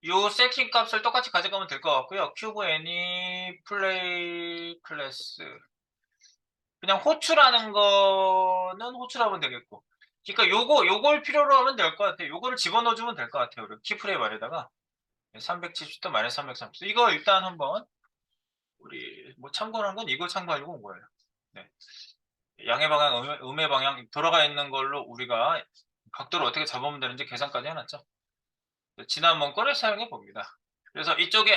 요 세팅 값을 똑같이 가져가면 될 것 같고요. 큐브 애니 플레이 클래스 그냥 호출하는 거는 호출하면 되겠고 그러니까 요걸 필요로 하면 될 것 같아요. 요거를 집어넣어주면 될 것 같아요. 우리 키프레임 아래다가 370도 마이너스 330도 이거 일단 한번 우리 뭐 참고한 건 이걸 참고하려고 온 거예요. 네. 양의 방향, 음의 방향 돌아가 있는 걸로 우리가 각도를 어떻게 잡으면 되는지 계산까지 해놨죠. 지난번 거를 사용해 봅니다. 그래서 이쪽에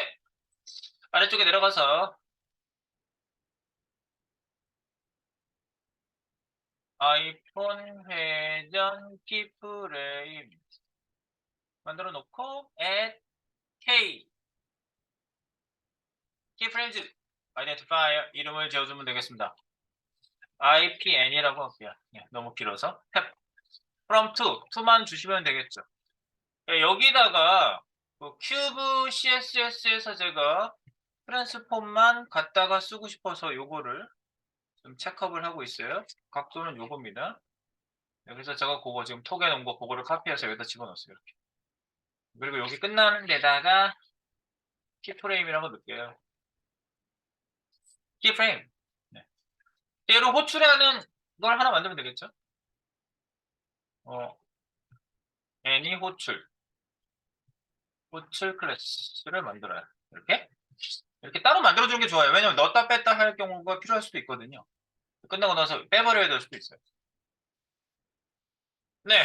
아래쪽에 내려가서 아이폰 회전 키프레임 만들어 놓고 add K 키프레임즈 아이덴티파이어 이름을 지어주면 되겠습니다. IPN이라고 할게요. 예, 너무 길어서 탭 from to만 주시면 되겠죠. 예, 여기다가 그 큐브 CSS에서 제가 트랜스폼만 갖다가 쓰고 싶어서 요거를 좀 체크업을 하고 있어요. 각도는 요겁니다. 여기서 제가 그거 지금 톡에 놓은 거 그거를 카피해서 여기다 집어넣었어요. 이렇게. 그리고 여기 끝나는 데다가 키프레임이라고 넣을게요. 키프레임. 네. 얘로 호출하는 걸 하나 만들면 되겠죠? 어, 애니 호출 클래스를 만들어요. 이렇게. 이렇게 따로 만들어주는 게 좋아요. 왜냐면 넣었다 뺐다 할 경우가 필요할 수도 있거든요. 끝나고 나서 빼버려야 될 수도 있어요. 네.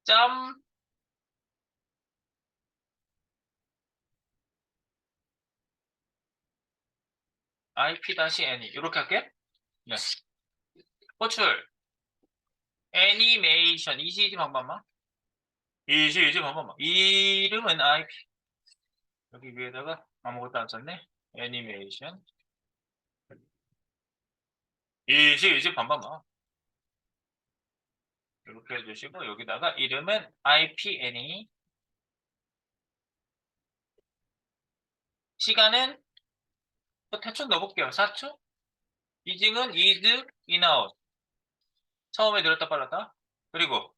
점 IP-N이 이렇게 할게요. 네. 호출 애니메이션 이시지 방법만 이시지 방법만 이름은 IP 여기 위에다가 아무것도 안 썼네. 애니메이션 이시지 방법만 이렇게 해주시고 여기다가 이름은 IP-N이 시간은 또 대충 넣어볼게요. 4초 이징은 is, in-out 처음에 늘었다 빨랐다 그리고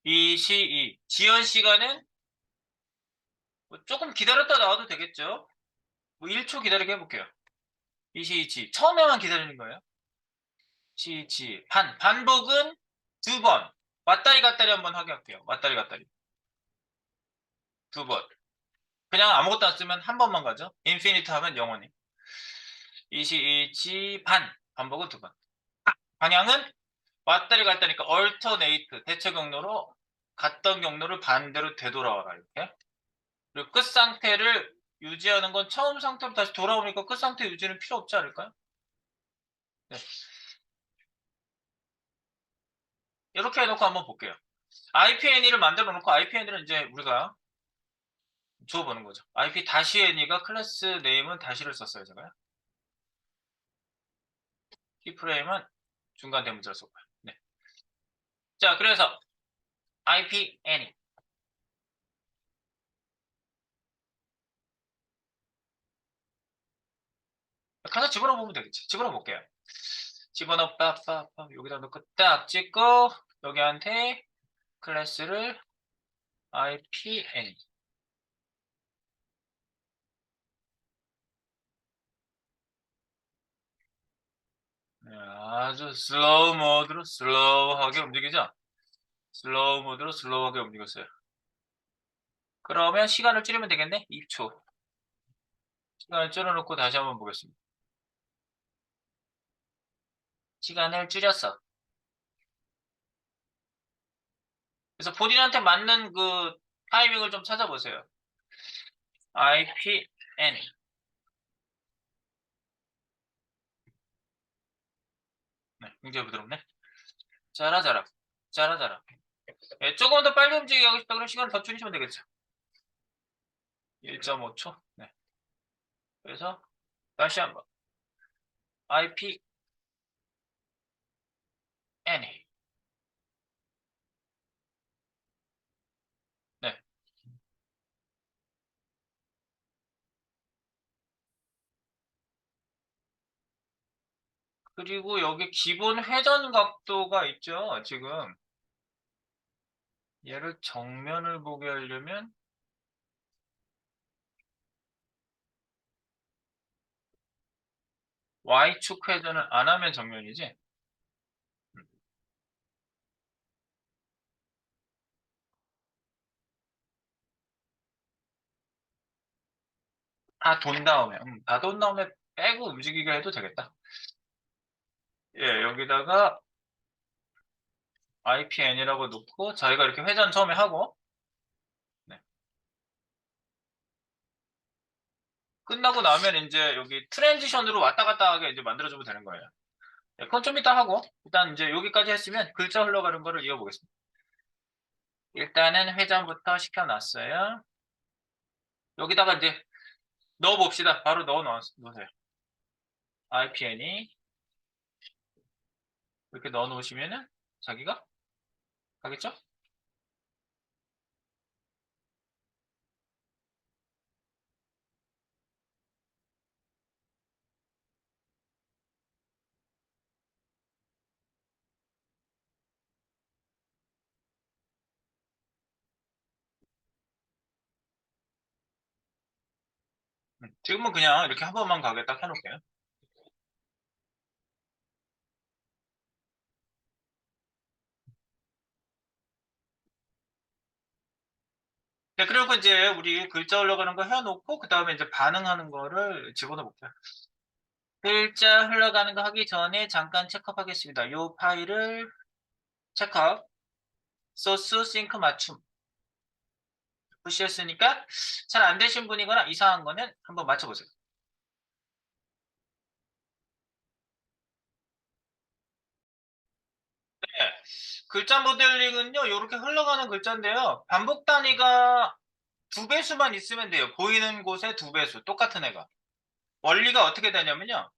이시 지연 시간은 뭐 조금 기다렸다 나와도 되겠죠. 뭐 1초 기다리게 해볼게요. 이시지 처음에만 기다리는 거예요. 시지 반복은 2번 왔다리 갔다리 한번 하게 할게요. 왔다리 갔다리 2번 그냥 아무것도 안 쓰면 한 번만 가죠. 인피니트 하면 영원히 이시지 반복은 2번 방향은 왔다리 갔다니까 얼터네이트 대체 경로로 갔던 경로를 반대로 되돌아와라 이렇게 그리고 끝 상태를 유지하는 건 처음 상태로 다시 돌아오니까 끝 상태 유지는 필요 없지 않을까요? 네. 이렇게 해놓고 한번 볼게요. IP-NE를 만들어 놓고 IP-NE를 이제 우리가 주워보는 거죠. IP-NE가 클래스 네임은 다시를 썼어요, 제가요. 키프레임은 중간 대문자를 썼고요. 네. 자, 그래서 IP-NE. 가서 집어넣어 보면 되겠지. 집어넣어 볼게요. 집어넣어, 빡빡빡. 여기다 넣고 딱 찍고, 여기한테 클래스를 IP-NE. 네, 아주 슬로우 모드로 슬로우하게 움직이죠? 슬로우 모드로 슬로우하게 움직였어요. 그러면 시간을 줄이면 되겠네? 2초. 시간을 줄여놓고 다시 한번 보겠습니다. 시간을 줄였어. 그래서 본인한테 맞는 그 타이밍을 좀 찾아보세요. IPN. 네, 굉장히 부드럽네. 짜라짜라. 짜라짜라. 네, 조금 더 빨리 움직이게 하고 싶다 그럼 시간을 더 줄이시면 되겠죠. 1.5초. 네. 그래서 다시 한번 IPN. 네. 그리고 여기 기본 회전 각도가 있죠. 지금 얘를 정면을 보게 하려면 Y축 회전을 안 하면 정면이지. 다 돈 다음에, 다 돈 다음에 빼고 움직이게 해도 되겠다. 예, 여기다가 IPN이라고 놓고 저희가 이렇게 회전 처음에 하고 네. 끝나고 나면 이제 여기 트랜지션으로 왔다 갔다 하게 이제 만들어주면 되는 거예요. 네, 그건 좀 이따 하고 일단 이제 여기까지 했으면 글자 흘러가는 거를 이어보겠습니다. 일단은 회전부터 시켜놨어요. 여기다가 이제 넣어봅시다. 바로 넣으세요. IPN이 이렇게 넣어놓으시면은 자기가 가겠죠? 지금은 그냥 이렇게 한 번만 가게 딱 해놓을게요. 네, 그리고 이제 우리 글자 흘러가는 거 해놓고 그 다음에 이제 반응하는 거를 집어넣어 볼게요. 글자 흘러가는 거 하기 전에 잠깐 체크하겠습니다. 이 파일을 체크업, 소스, 싱크 맞춤 푸시했으니까 잘 안 되신 분이거나 이상한 거는 한번 맞춰보세요. 네, 글자 모델링은요, 이렇게 흘러가는 글자인데요. 반복 단위가 두 배수만 있으면 돼요. 보이는 곳에 두 배수, 똑같은 애가. 원리가 어떻게 되냐면요.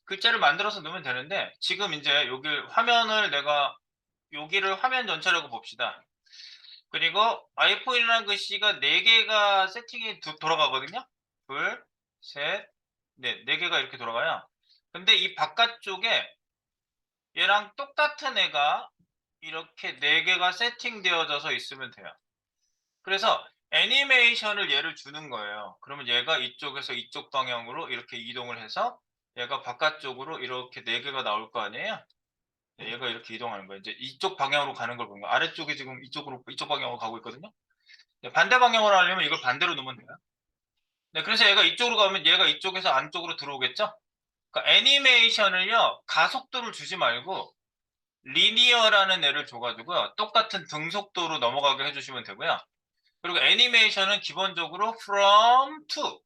글자를 만들어서 넣으면 되는데, 지금 이제 여기 화면을 여기를 화면 전체라고 봅시다. 그리고 아이폰이라는 글씨가 4개가 세팅이 돌아가거든요. 둘, 셋, 넷. 4개가 이렇게 돌아가요. 근데 이 바깥쪽에 얘랑 똑같은 애가 이렇게 4개가 세팅되어져서 있으면 돼요. 그래서 애니메이션을 얘를 주는 거예요. 그러면 얘가 이쪽에서 이쪽 방향으로 이렇게 이동을 해서 얘가 바깥쪽으로 이렇게 4개가 나올 거 아니에요? 네, 얘가 이렇게 이동하는 거예요. 이제 이쪽 방향으로 가는 걸 보는 거예요. 아래쪽이 지금 이쪽 방향으로 가고 있거든요. 네, 반대 방향으로 하려면 이걸 반대로 놓으면 돼요. 네, 그래서 얘가 이쪽으로 가면 얘가 이쪽에서 안쪽으로 들어오겠죠? 그러니까 애니메이션을요, 가속도를 주지 말고 리니어라는 애를 줘가지고요, 똑같은 등속도로 넘어가게 해주시면 되고요. 그리고 애니메이션은 기본적으로 from to,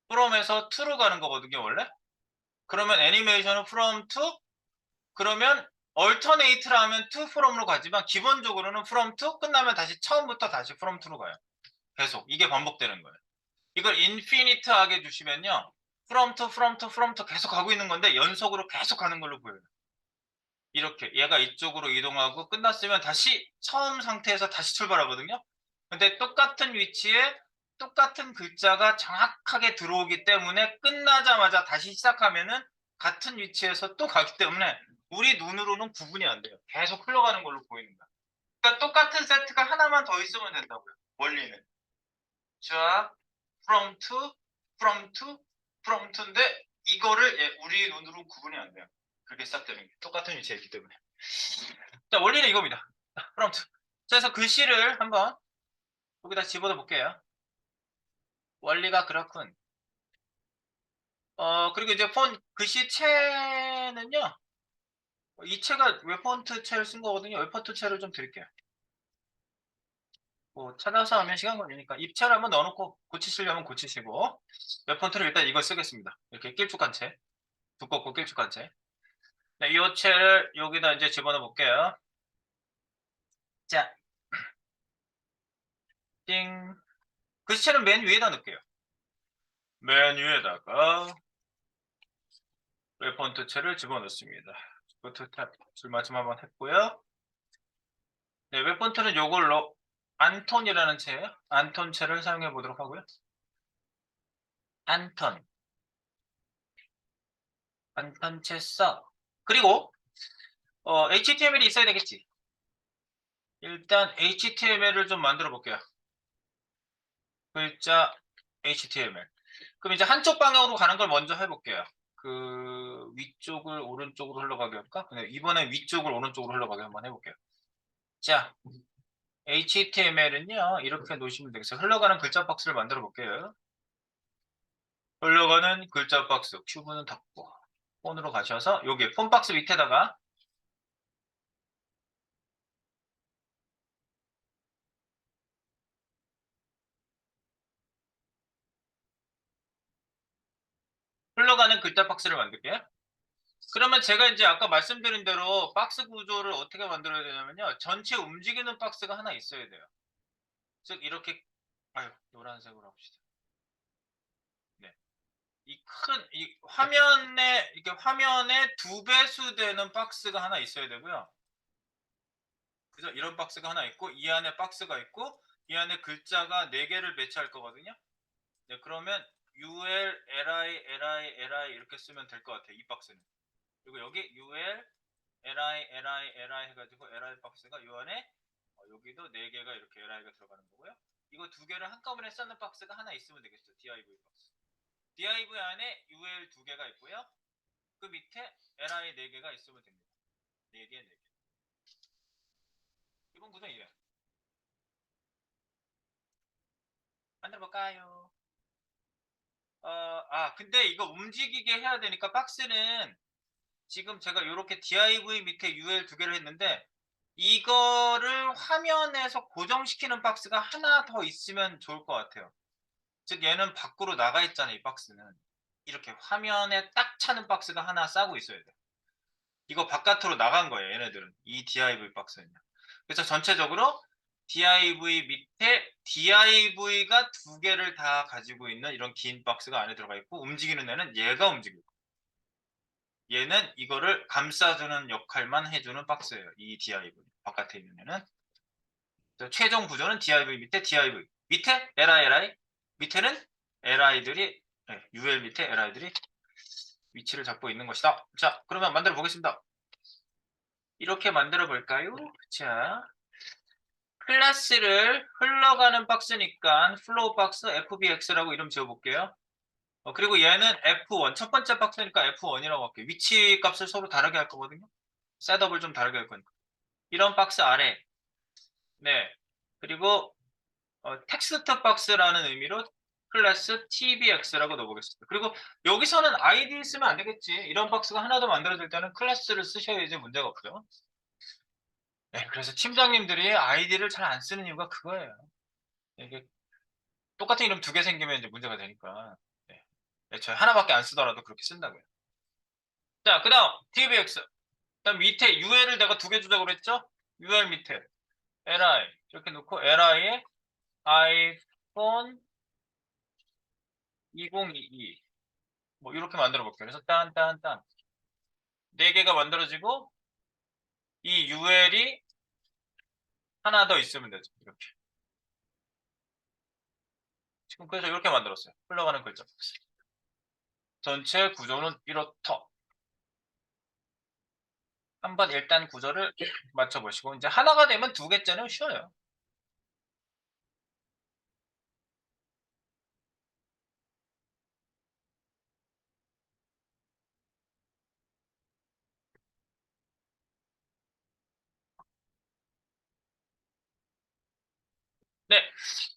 from에서 to로 가는 거거든요, 원래. 그러면 애니메이션은 from to, 그러면 alternate를 하면 to from으로 가지만 기본적으로는 from to 끝나면 다시 처음부터 다시 from to로 가요. 계속 이게 반복되는 거예요. 이걸 인피니트하게 주시면요. from to, from to, from to 계속 가고 있는 건데 연속으로 계속 가는 걸로 보여요. 이렇게 얘가 이쪽으로 이동하고 끝났으면 다시 처음 상태에서 다시 출발하거든요. 근데 똑같은 위치에 똑같은 글자가 정확하게 들어오기 때문에 끝나자마자 다시 시작하면은 같은 위치에서 또 가기 때문에 우리 눈으로는 구분이 안 돼요. 계속 흘러가는 걸로 보이는 거야. 그러니까 똑같은 세트가 하나만 더 있으면 된다고요. 원리는. 자, from to, from to, from to인데 이거를 우리 눈으로 구분이 안 돼요. 그렇게 시작되는 게 똑같은 위치에 있기 때문에. 자, 원리는 이겁니다. from to. 자, 그래서 글씨를 한번 여기다 집어넣어 볼게요. 원리가 그렇군. 그리고 이제 글씨체는요. 이 체가 웹폰트 체를 쓴 거거든요. 웹폰트 체를 좀 드릴게요. 뭐 찾아서 하면 시간 걸리니까 입체를 한번 넣어놓고 고치시려면 고치시고 웹폰트를 일단 이걸 쓰겠습니다. 이렇게 길쭉한 채, 두껍고 길쭉한 채. 네, 이 채를 여기다 이제 집어넣어 볼게요. 자, 띵. 글씨체는 맨 위에다 넣을게요. 맨 위에다가 웹폰트 체를 집어넣습니다. 웹폰트 탭 줄맞춤 한번 했고요. 네, 웹폰트는 요걸로 안톤이라는 채예요. 안톤 채를 사용해 보도록 하고요. 안톤, 안톤 채 써. 그리고 HTML이 있어야 되겠지. 일단 HTML을 좀 만들어 볼게요. 글자 HTML. 그럼 이제 한쪽 방향으로 가는 걸 먼저 해볼게요. 그 위쪽을 오른쪽으로 흘러가게 할까? 근데 이번에 위쪽을 오른쪽으로 흘러가게 한번 해볼게요. 자, HTML은요 이렇게 놓으시면 되겠어요. 흘러가는 글자 박스를 만들어 볼게요. 흘러가는 글자 박스 큐브는 닫고 폰으로 가셔서 여기 폰 박스 밑에다가 흘러가는 글자 박스를 만들게요. 그러면 제가 이제 아까 말씀드린 대로 박스 구조를 어떻게 만들어야 되냐면요. 전체 움직이는 박스가 하나 있어야 돼요. 즉 이렇게 아유 노란색으로 합시다. 네. 이 화면에 이렇게 화면에 두 배수 되는 박스가 하나 있어야 되고요. 그죠? 이런 박스가 하나 있고 이 안에 박스가 있고 이 안에 글자가 4개를 배치할 거거든요. 네, 그러면 UL, LI, LI, LI 이렇게 쓰면 될 것 같아요. 이 박스는. 그리고 여기 UL, LI, LI, LI 해가지고 LI 박스가 요 안에 여기도 4개가 이렇게 LI가 들어가는 거고요. 이거 2개를 한꺼번에 쌓는 박스가 하나 있으면 되겠죠. DIV 박스. DIV 안에 UL 2개가 있고요. 그 밑에 LI 4개가 있으면 됩니다. 4개, 4개. 이번 구조 이래요. 만들어 볼까요? 근데 이거 움직이게 해야 되니까 박스는 지금 제가 이렇게 div 밑에 ul 2개를 했는데 이거를 화면에서 고정시키는 박스가 하나 더 있으면 좋을 것 같아요. 즉 얘는 밖으로 나가 있잖아요. 이 박스는. 이렇게 화면에 딱 차는 박스가 하나 싸고 있어야 돼요. 이거 바깥으로 나간 거예요. 얘네들은. 이 div 박스는요. 그래서 전체적으로 div 밑에 div가 2개를 다 가지고 있는 이런 긴 박스가 안에 들어가 있고 움직이는 애는 얘가 움직이고 얘는 이거를 감싸주는 역할만 해주는 박스예요. 이 div 바깥에 있는 애는. 최종 구조는 div 밑에 div 밑에 li 밑에는 li들이 ul 밑에 li들이 위치를 잡고 있는 것이다. 자, 그러면 만들어 보겠습니다. 이렇게 만들어 볼까요? 자, 클래스를 흘러가는 박스니까 플로우 박스 fbx라고 이름 지어 볼게요. 그리고 얘는 f1 첫 번째 박스니까 f1이라고 할게요. 위치 값을 서로 다르게 할 거거든요. 셋업을 좀 다르게 할 거니까. 이런 박스 아래. 네. 그리고 텍스트 박스라는 의미로 클래스 tbx라고 넣어보겠습니다. 그리고 여기서는 id 쓰면 안 되겠지. 이런 박스가 하나 더 만들어질 때는 클래스를 쓰셔야지 문제가 없죠. 네, 그래서 팀장님들이 아이디를 잘 안 쓰는 이유가 그거예요. 이게 똑같은 이름 2개 생기면 이제 문제가 되니까. 네. 애초에 하나밖에 안 쓰더라도 그렇게 쓴다고요. 자, 그 다음 tvx. 그다음 밑에 ul을 내가 2개 주자고 그랬죠? ul 밑에 li 이렇게 놓고 li에 아이폰 2022 뭐 이렇게 만들어 볼게요. 그래서 딴딴딴 4개가 만들어지고 이 ul이 하나 더 있으면 되죠. 이렇게. 지금 그래서 이렇게 만들었어요. 흘러가는 글자. 전체 구조는 이렇다. 한번 일단 구조를 맞춰보시고 이제 하나가 되면 2개째는 쉬워요. 네,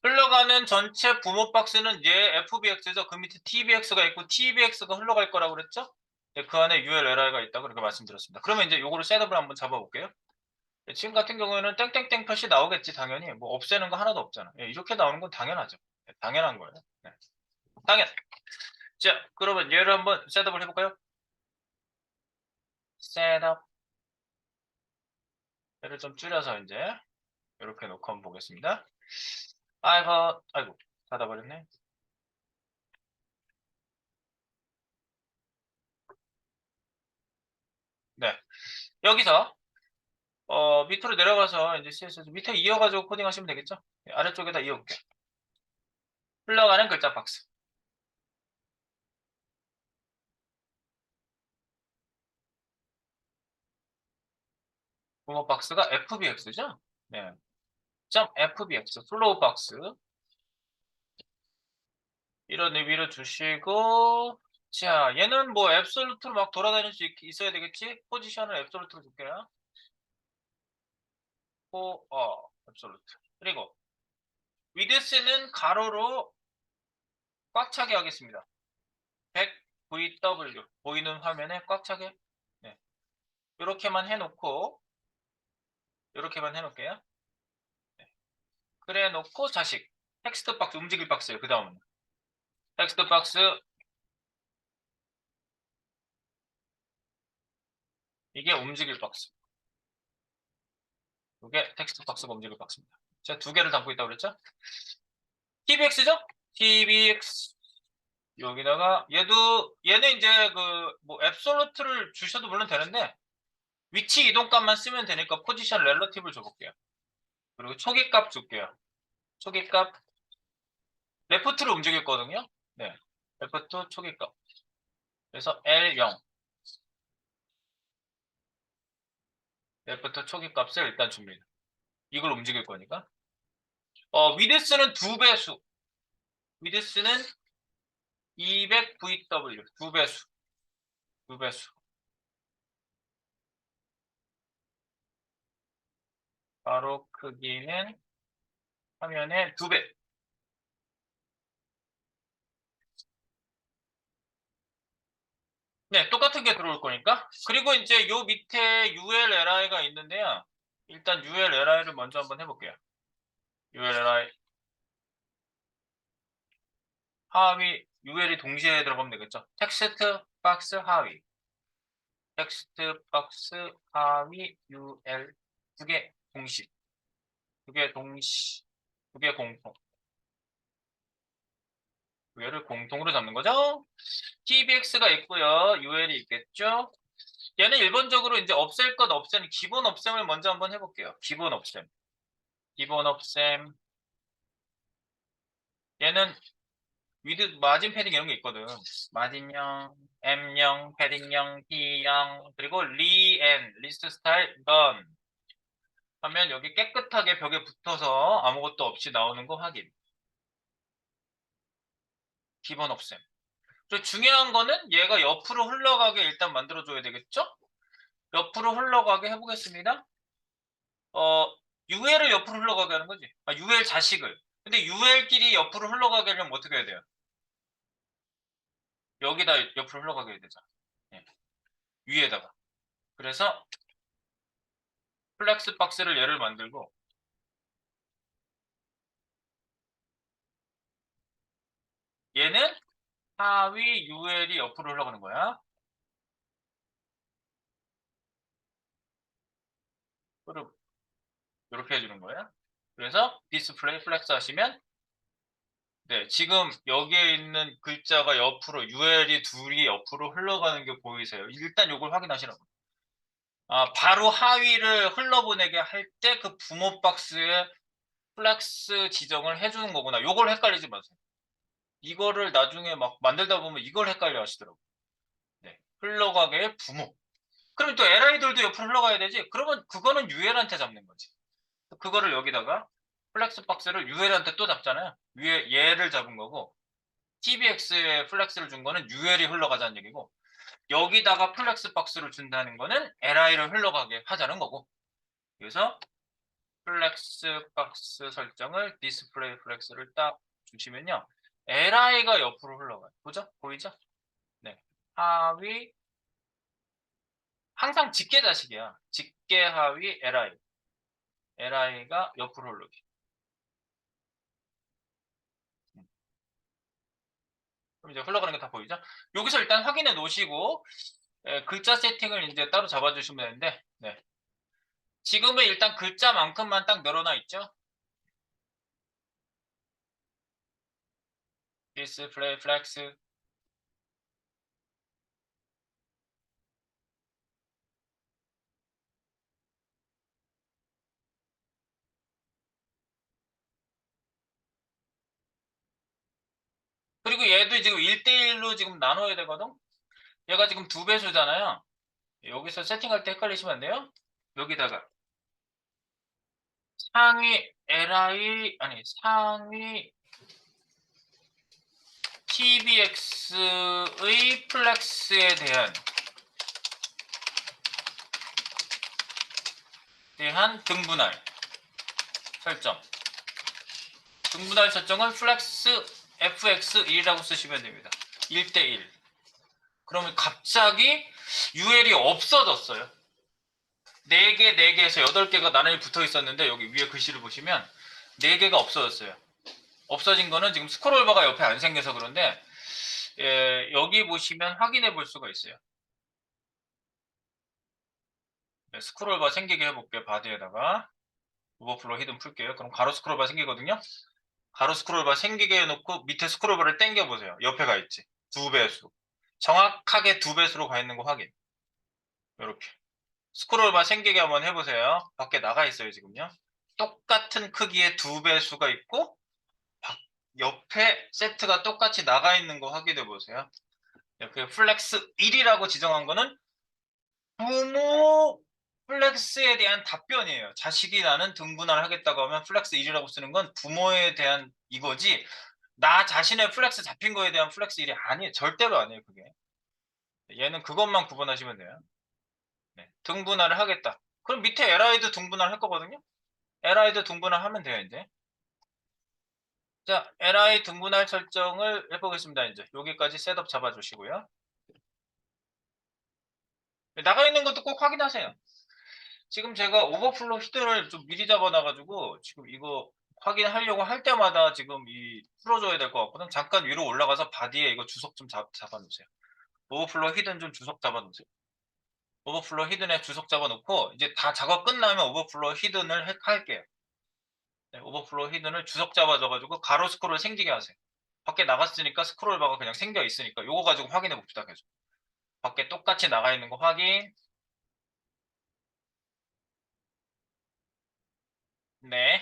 흘러가는 전체 부모 박스는 얘 FBX죠. 그 밑에 TBX가 있고 TBX가 흘러갈 거라고 그랬죠? 네, 그 안에 ULLI가 있다고 그렇게 말씀드렸습니다. 그러면 이제 요거를 셋업을 한번 잡아볼게요. 네, 지금 같은 경우에는 땡땡땡 표시 나오겠지 당연히. 뭐 없애는 거 하나도 없잖아. 네, 이렇게 나오는 건 당연하죠. 네, 당연한 거예요. 네, 당연. 자, 그러면 얘를 한번 셋업을 해볼까요? 셋업. 얘를 좀 줄여서 이제 이렇게 놓고 한번 보겠습니다. 아이고, 닫아버렸네. 네. 여기서 밑으로 내려가서 이제 CSS 밑에 이어가지고 코딩하시면 되겠죠? 네, 아래쪽에다 이어볼게요. 흘러가는 글자 박스. 부모 박스가 FBX죠? 네. 점 FBX, 플로우 박스. 이런 의미를 주시고, 자, 얘는 뭐 앱솔루트로 막 돌아다닐 수 있어야 되겠지? 포지션을 앱솔루트로 줄게요. 앱솔루트. 그리고 위드스는 가로로 꽉 차게 하겠습니다. VW 보이는 화면에 꽉 차게 네. 이렇게만 해놓고 이렇게만 해놓을게요. 네. 그래 놓고 자식 텍스트 박스 움직일 박스예요. 그 다음은 텍스트 박스 이게 움직일 박스. 이게 텍스트 박스가 움직일 박스입니다. 제가 두 개를 담고 있다고 그랬죠? TBX죠? TBX 여기다가 얘는 이제 그 뭐 앱솔루트를 주셔도 물론 되는데 위치 이동값만 쓰면 되니까 포지션 렐러티브를 줘볼게요. 그리고 초기값 줄게요. 초기값 레프트로 움직였거든요. 네, 레프트 초기값. 그래서 L0 레프트 초기값을 일단 줍니다. 이걸 움직일 거니까. 위드스는 두 배수. 위드스는 200VW 두 배수. 두 배수. 바로 크기는 화면의 두 배. 네, 똑같은 게 들어올 거니까. 그리고 이제 요 밑에 ULLI가 있는데요. 일단 ULLI를 먼저 한번 해볼게요. ULLI 하위 UL이 동시에 들어가면 되겠죠. 텍스트 박스 하위 텍스트 박스 하위 UL 두 개 동시 두 개 동시 두 개 공통 두 개를 공통으로 잡는 거죠. TBX가 있고요. UL이 있겠죠. 얘는 일반적으로 이제 없앨 것 없애는 기본 없앰을 먼저 한번 해볼게요. 기본 없앰. 기본 없앰. 얘는 위드 마진 패딩 이런 게 있거든. 마진형, M형, 패딩형, T형, 그리고 리앤 리스트 스타일 넌 하면 여기 깨끗하게 벽에 붙어서 아무것도 없이 나오는 거 확인. 기본 없앰. 또 중요한 거는 얘가 옆으로 흘러가게 일단 만들어줘야 되겠죠? 옆으로 흘러가게 해보겠습니다. UL을 옆으로 흘러가게 하는 거지. UL 자식을. 근데 UL끼리 옆으로 흘러가게 하려면 어떻게 해야 돼요? 여기다 옆으로 흘러가게 해야 되잖아. 예. 위에다가. 그래서 플렉스 박스를 얘를 만들고 얘는 하위 UL이 옆으로 흘러가는 거야. 이렇게 해주는 거야. 그래서 디스플레이 플렉스 하시면 네, 지금 여기에 있는 글자가 옆으로 UL이 둘이 옆으로 흘러가는 게 보이세요? 일단 이걸 확인하시라고. 바로 하위를 흘러보내게 할 때 그 부모 박스에 플렉스 지정을 해주는 거구나. 요걸 헷갈리지 마세요. 이거를 나중에 막 만들다 보면 이걸 헷갈려 하시더라고요. 네, 흘러가게 부모. 그럼 또 LI들도 옆으로 흘러가야 되지? 그러면 그거는 UL한테 잡는 거지. 그거를 여기다가 플렉스 박스를 UL한테 또 잡잖아요. 위에 얘를 잡은 거고 TBX에 플렉스를 준 거는 UL이 흘러가자는 얘기고 여기다가 플렉스 박스를 준다는 거는 LI를 흘러가게 하자는 거고 그래서 플렉스 박스 설정을 디스플레이 플렉스를 딱 주시면요 LI가 옆으로 흘러가요. 보죠? 보이죠? 네. 하위 항상 직계 자식이야. 직계 하위 LI LI가 옆으로 흘러기. 그럼 이제 흘러가는 게 다 보이죠? 여기서 일단 확인해 놓으시고 글자 세팅을 이제 따로 잡아주시면 되는데 네. 지금은 일단 글자만큼만 딱 늘어나 있죠? 디스플레이 플렉스 그리고 얘도 지금 1대1로 지금 나눠야 되거든? 얘가 지금 두 배수잖아요. 여기서 세팅할 때 헷갈리시면 안 돼요? 여기다가 상위 LI 아니 상위 TBX의 플렉스에 대한 등분할 설정. 등분할 설정은 플렉스 FX1이라고 쓰시면 됩니다. 1대1. 그러면 갑자기 UL이 없어졌어요. 4개, 4개에서 8개가 나란히 붙어 있었는데 여기 위에 글씨를 보시면 4개가 없어졌어요. 없어진 거는 지금 스크롤바가 옆에 안 생겨서 그런데 여기 보시면 확인해 볼 수가 있어요. 네, 스크롤바 생기게 해볼게요. 바디에다가 오버플로 히든 풀게요. 그럼 가로 스크롤바 생기거든요. 가로 스크롤바 생기게 해놓고 밑에 스크롤바를 당겨 보세요. 옆에 가 있지. 2배수. 정확하게 2배수로 가 있는 거 확인. 이렇게. 스크롤바 생기게 한번 해보세요. 밖에 나가 있어요, 지금요. 똑같은 크기의 2배수가 있고 옆에 세트가 똑같이 나가 있는 거 확인해 보세요. 그 플렉스 1이라고 지정한 거는 부모 플렉스에 대한 답변이에요. 자식이 나는 등분할 하겠다고 하면 플렉스 1이라고 쓰는 건 부모에 대한 이거지 나 자신의 플렉스 잡힌 거에 대한 플렉스 1이 아니에요. 절대로 아니에요. 그게. 얘는 그것만 구분하시면 돼요. 네. 등분할을 하겠다. 그럼 밑에 LI도 등분할 할 거거든요. LI도 등분할 하면 돼요. 이제. 자, LI 등분할 설정을 해보겠습니다. 이제 여기까지 셋업 잡아주시고요. 나가 있는 것도 꼭 확인하세요. 지금 제가 오버플로 히든을 좀 미리 잡아놔가지고 지금 이거 확인하려고 할 때마다 지금 이 풀어줘야 될 것 같거든. 잠깐 위로 올라가서 바디에 이거 주석 좀 잡아놓으세요. 오버플로 히든 좀 주석 잡아놓으세요. 오버플로 히든에 주석 잡아놓고 이제 다 작업 끝나면 오버플로 히든을 할게요. 네, 오버플로 히든을 주석 잡아줘가지고 가로 스크롤 생기게 하세요. 밖에 나갔으니까 스크롤 바가 그냥 생겨 있으니까 요거 가지고 확인해 봅시다. 계속. 밖에 똑같이 나가 있는 거 확인. 네.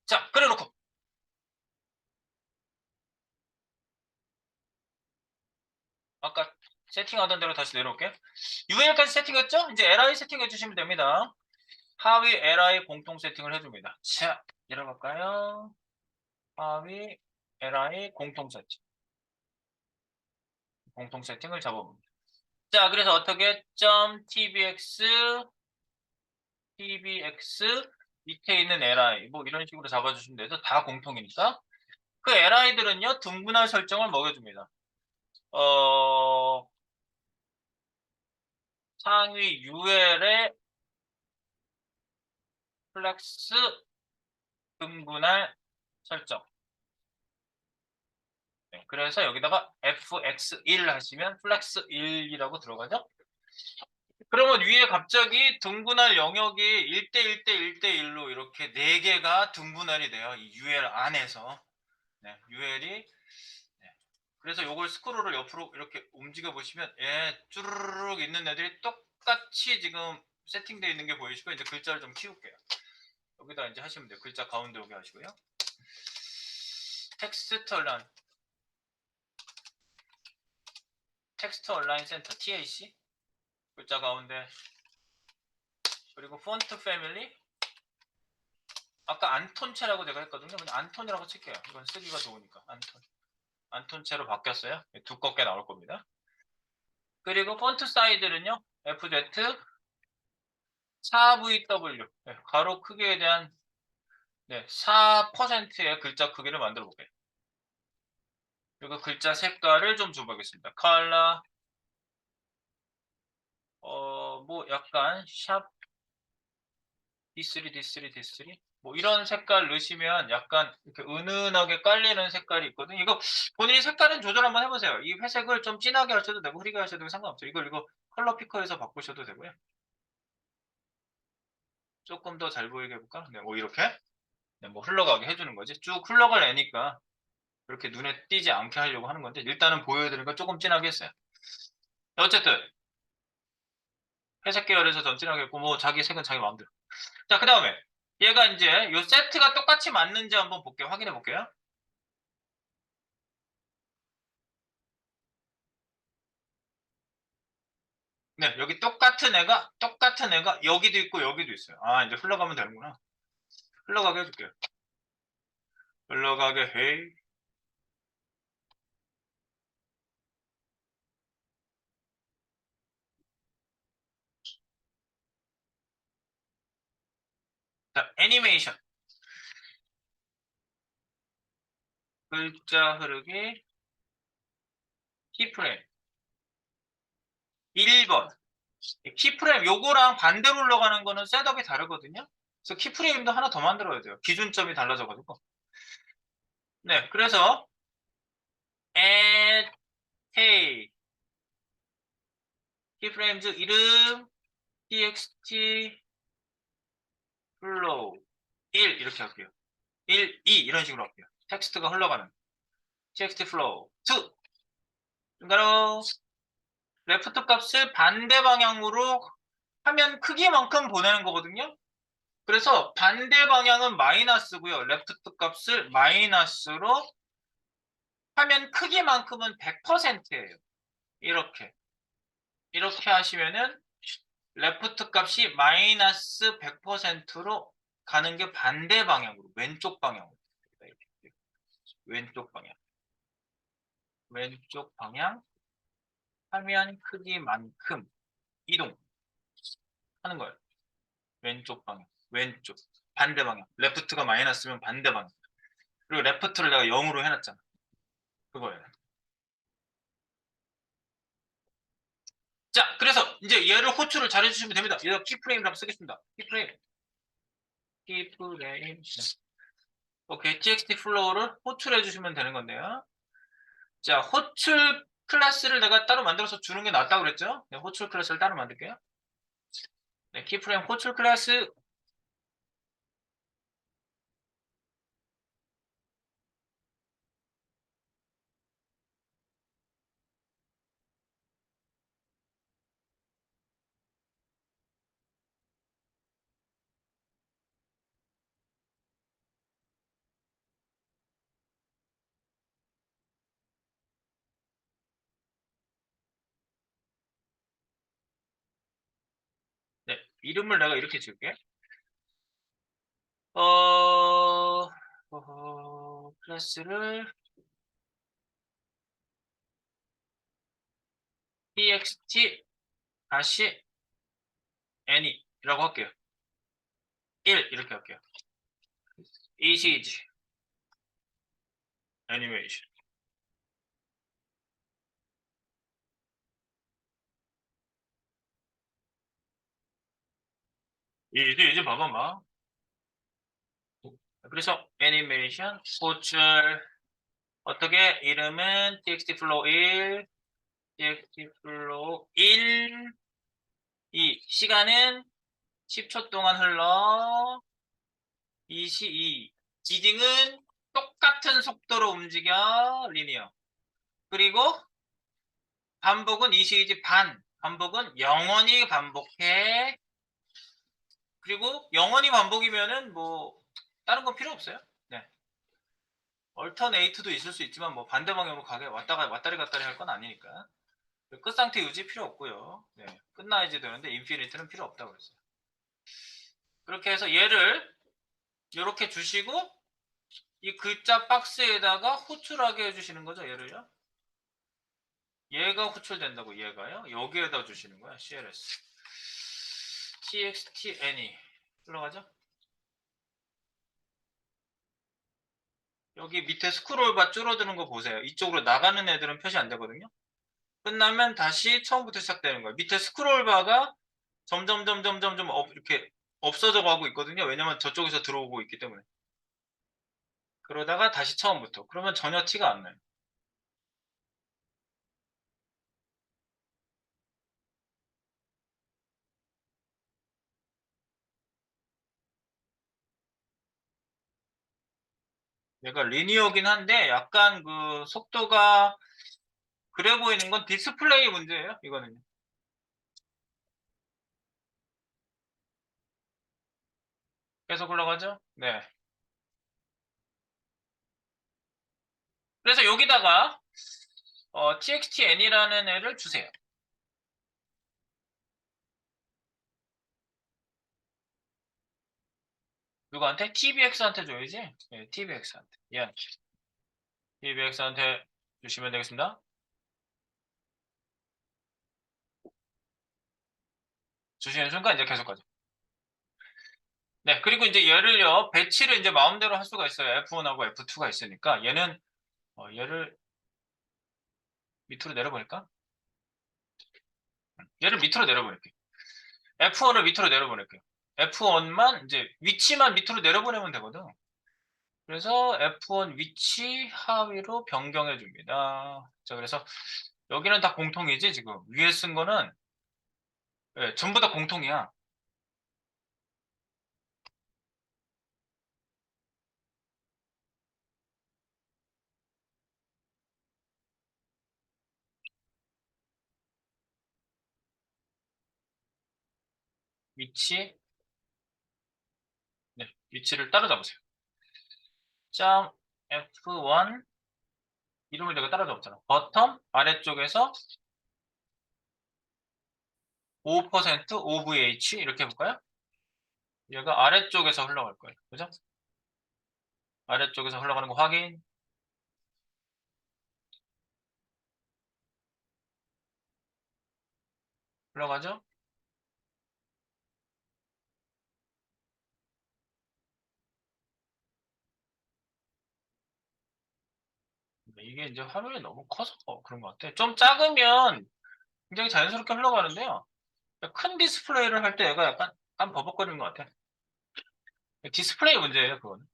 자, 그래 놓고 아까 세팅하던 대로 다시 내려올게요. UL까지 세팅했죠? 이제 LI 세팅해 주시면 됩니다. 하위 LI 공통 세팅을 해줍니다. 자, 내려갈까요? 하위 LI 공통 세팅. 공통 세팅을 잡아봅니다. 자, 그래서 어떻게 .tbx, tbx 밑에 있는 LI 뭐 이런 식으로 잡아주시면 돼서 다 공통이니까 그 LI들은요 등분할 설정을 먹여줍니다. 상위 UL의 플렉스 등분할 설정. 네, 그래서 여기다가 fx1 하시면 플렉스 1이라고 들어가죠. 그러면 위에 갑자기 등분할 영역이 1대 1대 1대 1로 이렇게 4개가 등분할이 돼요. 이 UL 안에서. 네, UL이 그래서 요걸 스크롤을 옆으로 이렇게 움직여 보시면 쭈르륵 있는 애들이 똑같이 지금 세팅되어 있는 게 보이시고 이제 글자를 좀 키울게요. 여기다 이제 하시면 돼요. 글자 가운데 오게 하시고요. 텍스트 얼라인 센터 TAC 글자 가운데 그리고 폰트 패밀리 아까 안톤체라고 제가 했거든요. 그냥 안톤이라고 칠게요. 이건 쓰기가 좋으니까 안톤체로 바뀌었어요. 두껍게 나올 겁니다. 그리고 폰트 사이즈는요. FZ 4VW 가로 크기에 대한 4%의 글자 크기를 만들어 볼게요. 그리고 글자 색깔을 좀 줘보겠습니다. 컬러 뭐 약간 샵 D3, D3, D3 뭐 이런 색깔 넣으시면 약간 이렇게 은은하게 깔리는 색깔이 있거든요. 이거 본인이 색깔은 조절 한번 해보세요. 이 회색을 좀 진하게 하셔도 되고 흐리게 하셔도 되고 상관없어요. 이거 컬러 피커에서 바꾸셔도 되고요. 조금 더 잘 보이게 해볼까? 네, 뭐 이렇게 뭐 흘러가게 해주는 거지. 쭉 흘러갈 애니까 이렇게 눈에 띄지 않게 하려고 하는 건데 일단은 보여드리는 거 조금 진하게 했어요. 어쨌든 회색 계열에서 전 진하게 했고 뭐 자기 색은 자기 마음대로. 자, 그 다음에 얘가 이제 요 세트가 똑같이 맞는지 한번 볼게요. 확인해 볼게요. 네, 여기 똑같은 애가 여기도 있고 여기도 있어요. 아, 이제 흘러가면 되는구나. 흘러가게 해줄게요. 흘러가게 해. 자, 애니메이션. 글자 흐르기 키프레임. 1번. 키프레임 요거랑 반대로 흘러가는 거는 셋업이 다르거든요. 그래서 키프레임도 하나 더 만들어야 돼요. 기준점이 달라져가지고. 네, 그래서 add hey 키프레임즈 이름 txt flow 1 이렇게 할게요. 1, 2 이런 식으로 할게요. 텍스트가 흘러가는 txt flow 2 중괄호 레프트 값을 반대 방향으로 화면 크기만큼 보내는 거거든요. 그래서 반대 방향은 마이너스고요. 레프트 값을 마이너스로 화면 크기만큼은 100%예요. 이렇게 하시면은 레프트 값이 마이너스 100%로 가는 게 반대 방향으로 왼쪽 방향으로 왼쪽 방향 왼쪽 방향 화면 크기만큼 이동하는 거예요. 왼쪽 방향 왼쪽 반대 방향 레프트가 마이너스면 반대 방향 그리고 레프트를 내가 0으로 해놨잖아. 그거예요. 자, 그래서 이제 얘를 호출을 잘 해주시면 됩니다. 얘가 키프레임이라고 쓰겠습니다. 키프레임. 네. 오케이, txt 플로우를 호출해 주시면 되는 건데요. 자, 호출 클래스를 내가 따로 만들어서 주는 게 낫다고 그랬죠? 네, 호출 클래스를 따로 만들게요. 네, 키프레임 호출 클래스. 네, 이름을 내가 이렇게 지을게. 클래스를 txt 다시 any라고 할게요. 1 이렇게 할게요. ECG 애니메이션. 이제 봐봐봐. 그래서 애니메이션 호출 어떻게 이름은 txt flow 1 txt flow 1 2 시간은 10초 동안 흘러 22 지딩은 똑같은 속도로 움직여 리니어 그리고 반복은 22지 반 반복은 영원히 반복해 그리고 영원히 반복이면은 뭐 다른 건 필요 없어요. 네. 얼터네이트도 있을 수 있지만 뭐 반대 방향으로 가게 왔다리 갔다리 할 건 아니니까 끝 상태 유지 필요 없고요. 네. 끝나야지 되는데 인피니트는 필요 없다고 그랬어요. 그렇게 해서 얘를 이렇게 주시고 이 글자 박스에다가 호출하게 해주시는 거죠. 얘를요. 얘가 호출된다고 얘가요. 여기에다 주시는 거야. CLS txt any 올라가죠. 여기 밑에 스크롤바 줄어드는 거 보세요. 이쪽으로 나가는 애들은 표시 안 되거든요. 끝나면 다시 처음부터 시작되는 거예요. 밑에 스크롤바가 점점 이렇게 없어져 가고 있거든요. 왜냐면 저쪽에서 들어오고 있기 때문에. 그러다가 다시 처음부터. 그러면 전혀 티가 안 나요. 얘가 리니어긴 한데 약간 그 속도가 그래 보이는 건 디스플레이 문제예요. 이거는요. 계속 올라가죠? 네. 그래서 여기다가 txtn이라는 애를 주세요. 누구한테? tvx한테 줘야지. 네, tvx한테. 얘한테. tvx한테 주시면 되겠습니다. 주시는 순간 이제 계속 가죠. 네, 그리고 이제 얘를요, 배치를 이제 마음대로 할 수가 있어요. F1하고 F2가 있으니까 얘는 얘를 밑으로 내려보니까 얘를 밑으로 내려보낼게요. F1을 밑으로 내려보낼게요. F1만 이제 위치만 밑으로 내려보내면 되거든. 그래서 F1 위치 하위로 변경해 줍니다. 자, 그래서 여기는 다 공통이지 지금 위에 쓴 거는 예, 전부 다 공통이야. 위치, 네, 위치를 따로잡으세요. 점 F1 이름을 내가 따로잡았잖아. 버텀 아래쪽에서 5% OVH 이렇게 해볼까요? 얘가 아래쪽에서 흘러갈 거예요. 그죠? 아래쪽에서 흘러가는 거 확인. 흘러가죠? 이게 이제 화면이 너무 커서 그런 것 같아. 좀 작으면 굉장히 자연스럽게 흘러가는데요. 큰 디스플레이를 할 때 얘가 약간 버벅거리는 것 같아. 디스플레이 문제예요, 그건.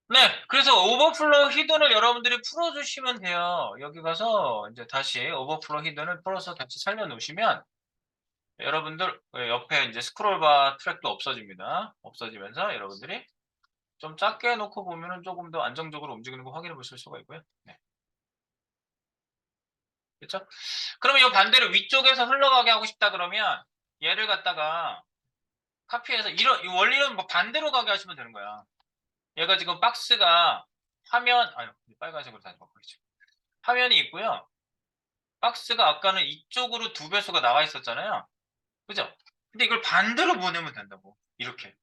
네, 그래서 오버플로우 히든을 여러분들이 풀어주시면 돼요. 여기 가서 이제 다시 오버플로우 히든을 풀어서 다시 살려놓으시면 여러분들 옆에 이제 스크롤바 트랙도 없어집니다. 없어지면서 여러분들이 좀 작게 해놓고 보면은 조금 더 안정적으로 움직이는 거 확인해 보실 수가 있고요. 네. 그렇죠? 그러면 이 반대로 위쪽에서 흘러가게 하고 싶다 그러면 얘를 갖다가 카피해서 이런 이 원리는 뭐 반대로 가게 하시면 되는 거야. 얘가 지금 박스가 화면 아유 빨간색으로 다시 바꿔야죠. 화면이 있고요. 박스가 아까는 이쪽으로 두 배수가 나와 있었잖아요. 그죠? 근데 이걸 반대로 보내면 된다고. 이렇게.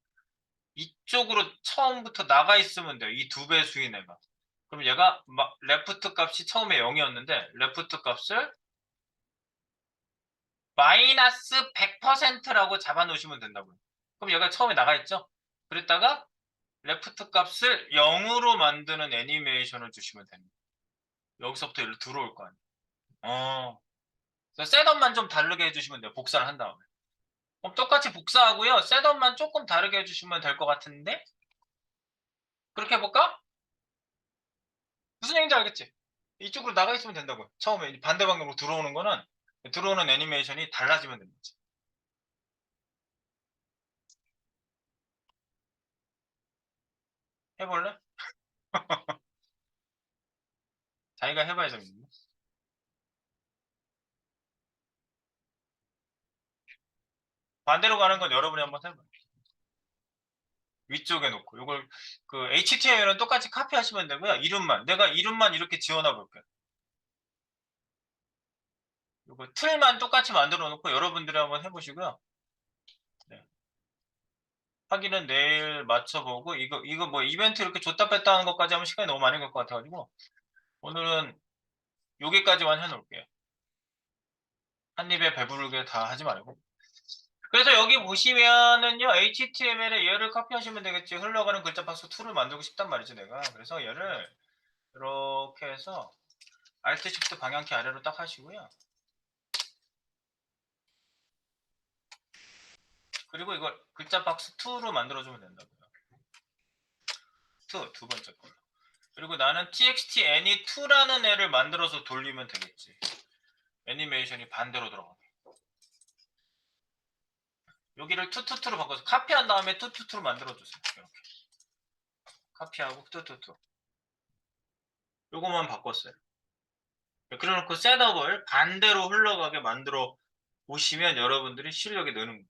이쪽으로 처음부터 나가 있으면 돼요. 이 두 배수인 애가. 그럼 얘가 막 레프트 값이 처음에 0이었는데 레프트 값을 마이너스 100%라고 잡아 놓으시면 된다고요. 그럼 얘가 처음에 나가 있죠? 그랬다가 레프트 값을 0으로 만드는 애니메이션을 주시면 됩니다. 여기서부터 일로 들어올 거 아니에요. 어. 그래서 셋업만 좀 다르게 해주시면 돼요. 복사를 한 다음에. 그럼 똑같이 복사하고요. 셋업만 조금 다르게 해주시면 될 것 같은데? 그렇게 해볼까? 무슨 얘기인지 알겠지? 이쪽으로 나가 있으면 된다고요. 처음에 반대 방향으로 들어오는 거는 들어오는 애니메이션이 달라지면 됩니다. 해볼래? 자기가 해봐야 재밌네. 반대로 가는 건 여러분이 한번 해봐요. 위쪽에 놓고 이걸 그 HTML은 똑같이 카피하시면 되고요. 이름만 내가 이름만 이렇게 지원해 볼게요. 이거 틀만 똑같이 만들어 놓고 여러분들이 한번 해보시고요. 네. 확인은 내일 맞춰보고 이거 뭐 이벤트 이렇게 줬다 뺐다 하는 것까지 하면 시간이 너무 많이 갈 것 같아가지고 오늘은 여기까지만 해놓을게요. 한 입에 배부르게 다 하지 말고. 그래서 여기 보시면은요, HTML에 얘를 카피하시면 되겠지. 흘러가는 글자 박스 2를 만들고 싶단 말이지, 내가. 그래서 얘를 이렇게 해서 Alt Shift 방향키 아래로 딱 하시고요. 그리고 이걸 글자 박스 2로 만들어주면 된다고요. 2, 두 번째 거. 그리고 나는 txt any2라는 애를 만들어서 돌리면 되겠지. 애니메이션이 반대로 들어가게. 여기를 투투투로 바꿔서 카피한 다음에 투투투로 만들어주세요. 이렇게. 카피하고 투투투. 요거만 바꿨어요. 그래놓고 셋업을 반대로 흘러가게 만들어 보시면 여러분들이 실력이 느는 거예요.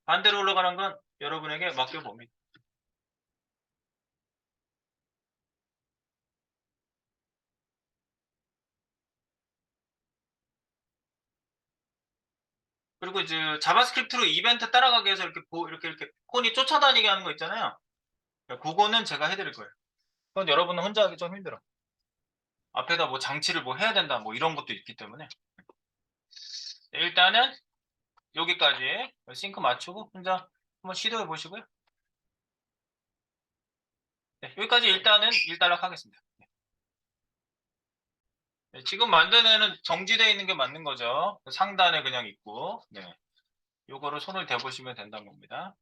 반대로 흘러가는 건 여러분에게 맡겨봅니다. 그리고 이제 자바스크립트로 이벤트 따라가게 해서 이렇게 콘이 쫓아다니게 하는 거 있잖아요. 그거는 제가 해드릴 거예요. 그건 여러분은 혼자 하기 좀 힘들어. 앞에다 뭐 장치를 뭐 해야 된다 뭐 이런 것도 있기 때문에 일단은 여기까지 싱크 맞추고 혼자 한번 시도해 보시고요. 네, 여기까지 일단은 일단락 하겠습니다. 네, 지금 만든 애는 정지되어 있는 게 맞는 거죠. 상단에 그냥 있고, 네. 요거를 손을 대보시면 된다는 겁니다.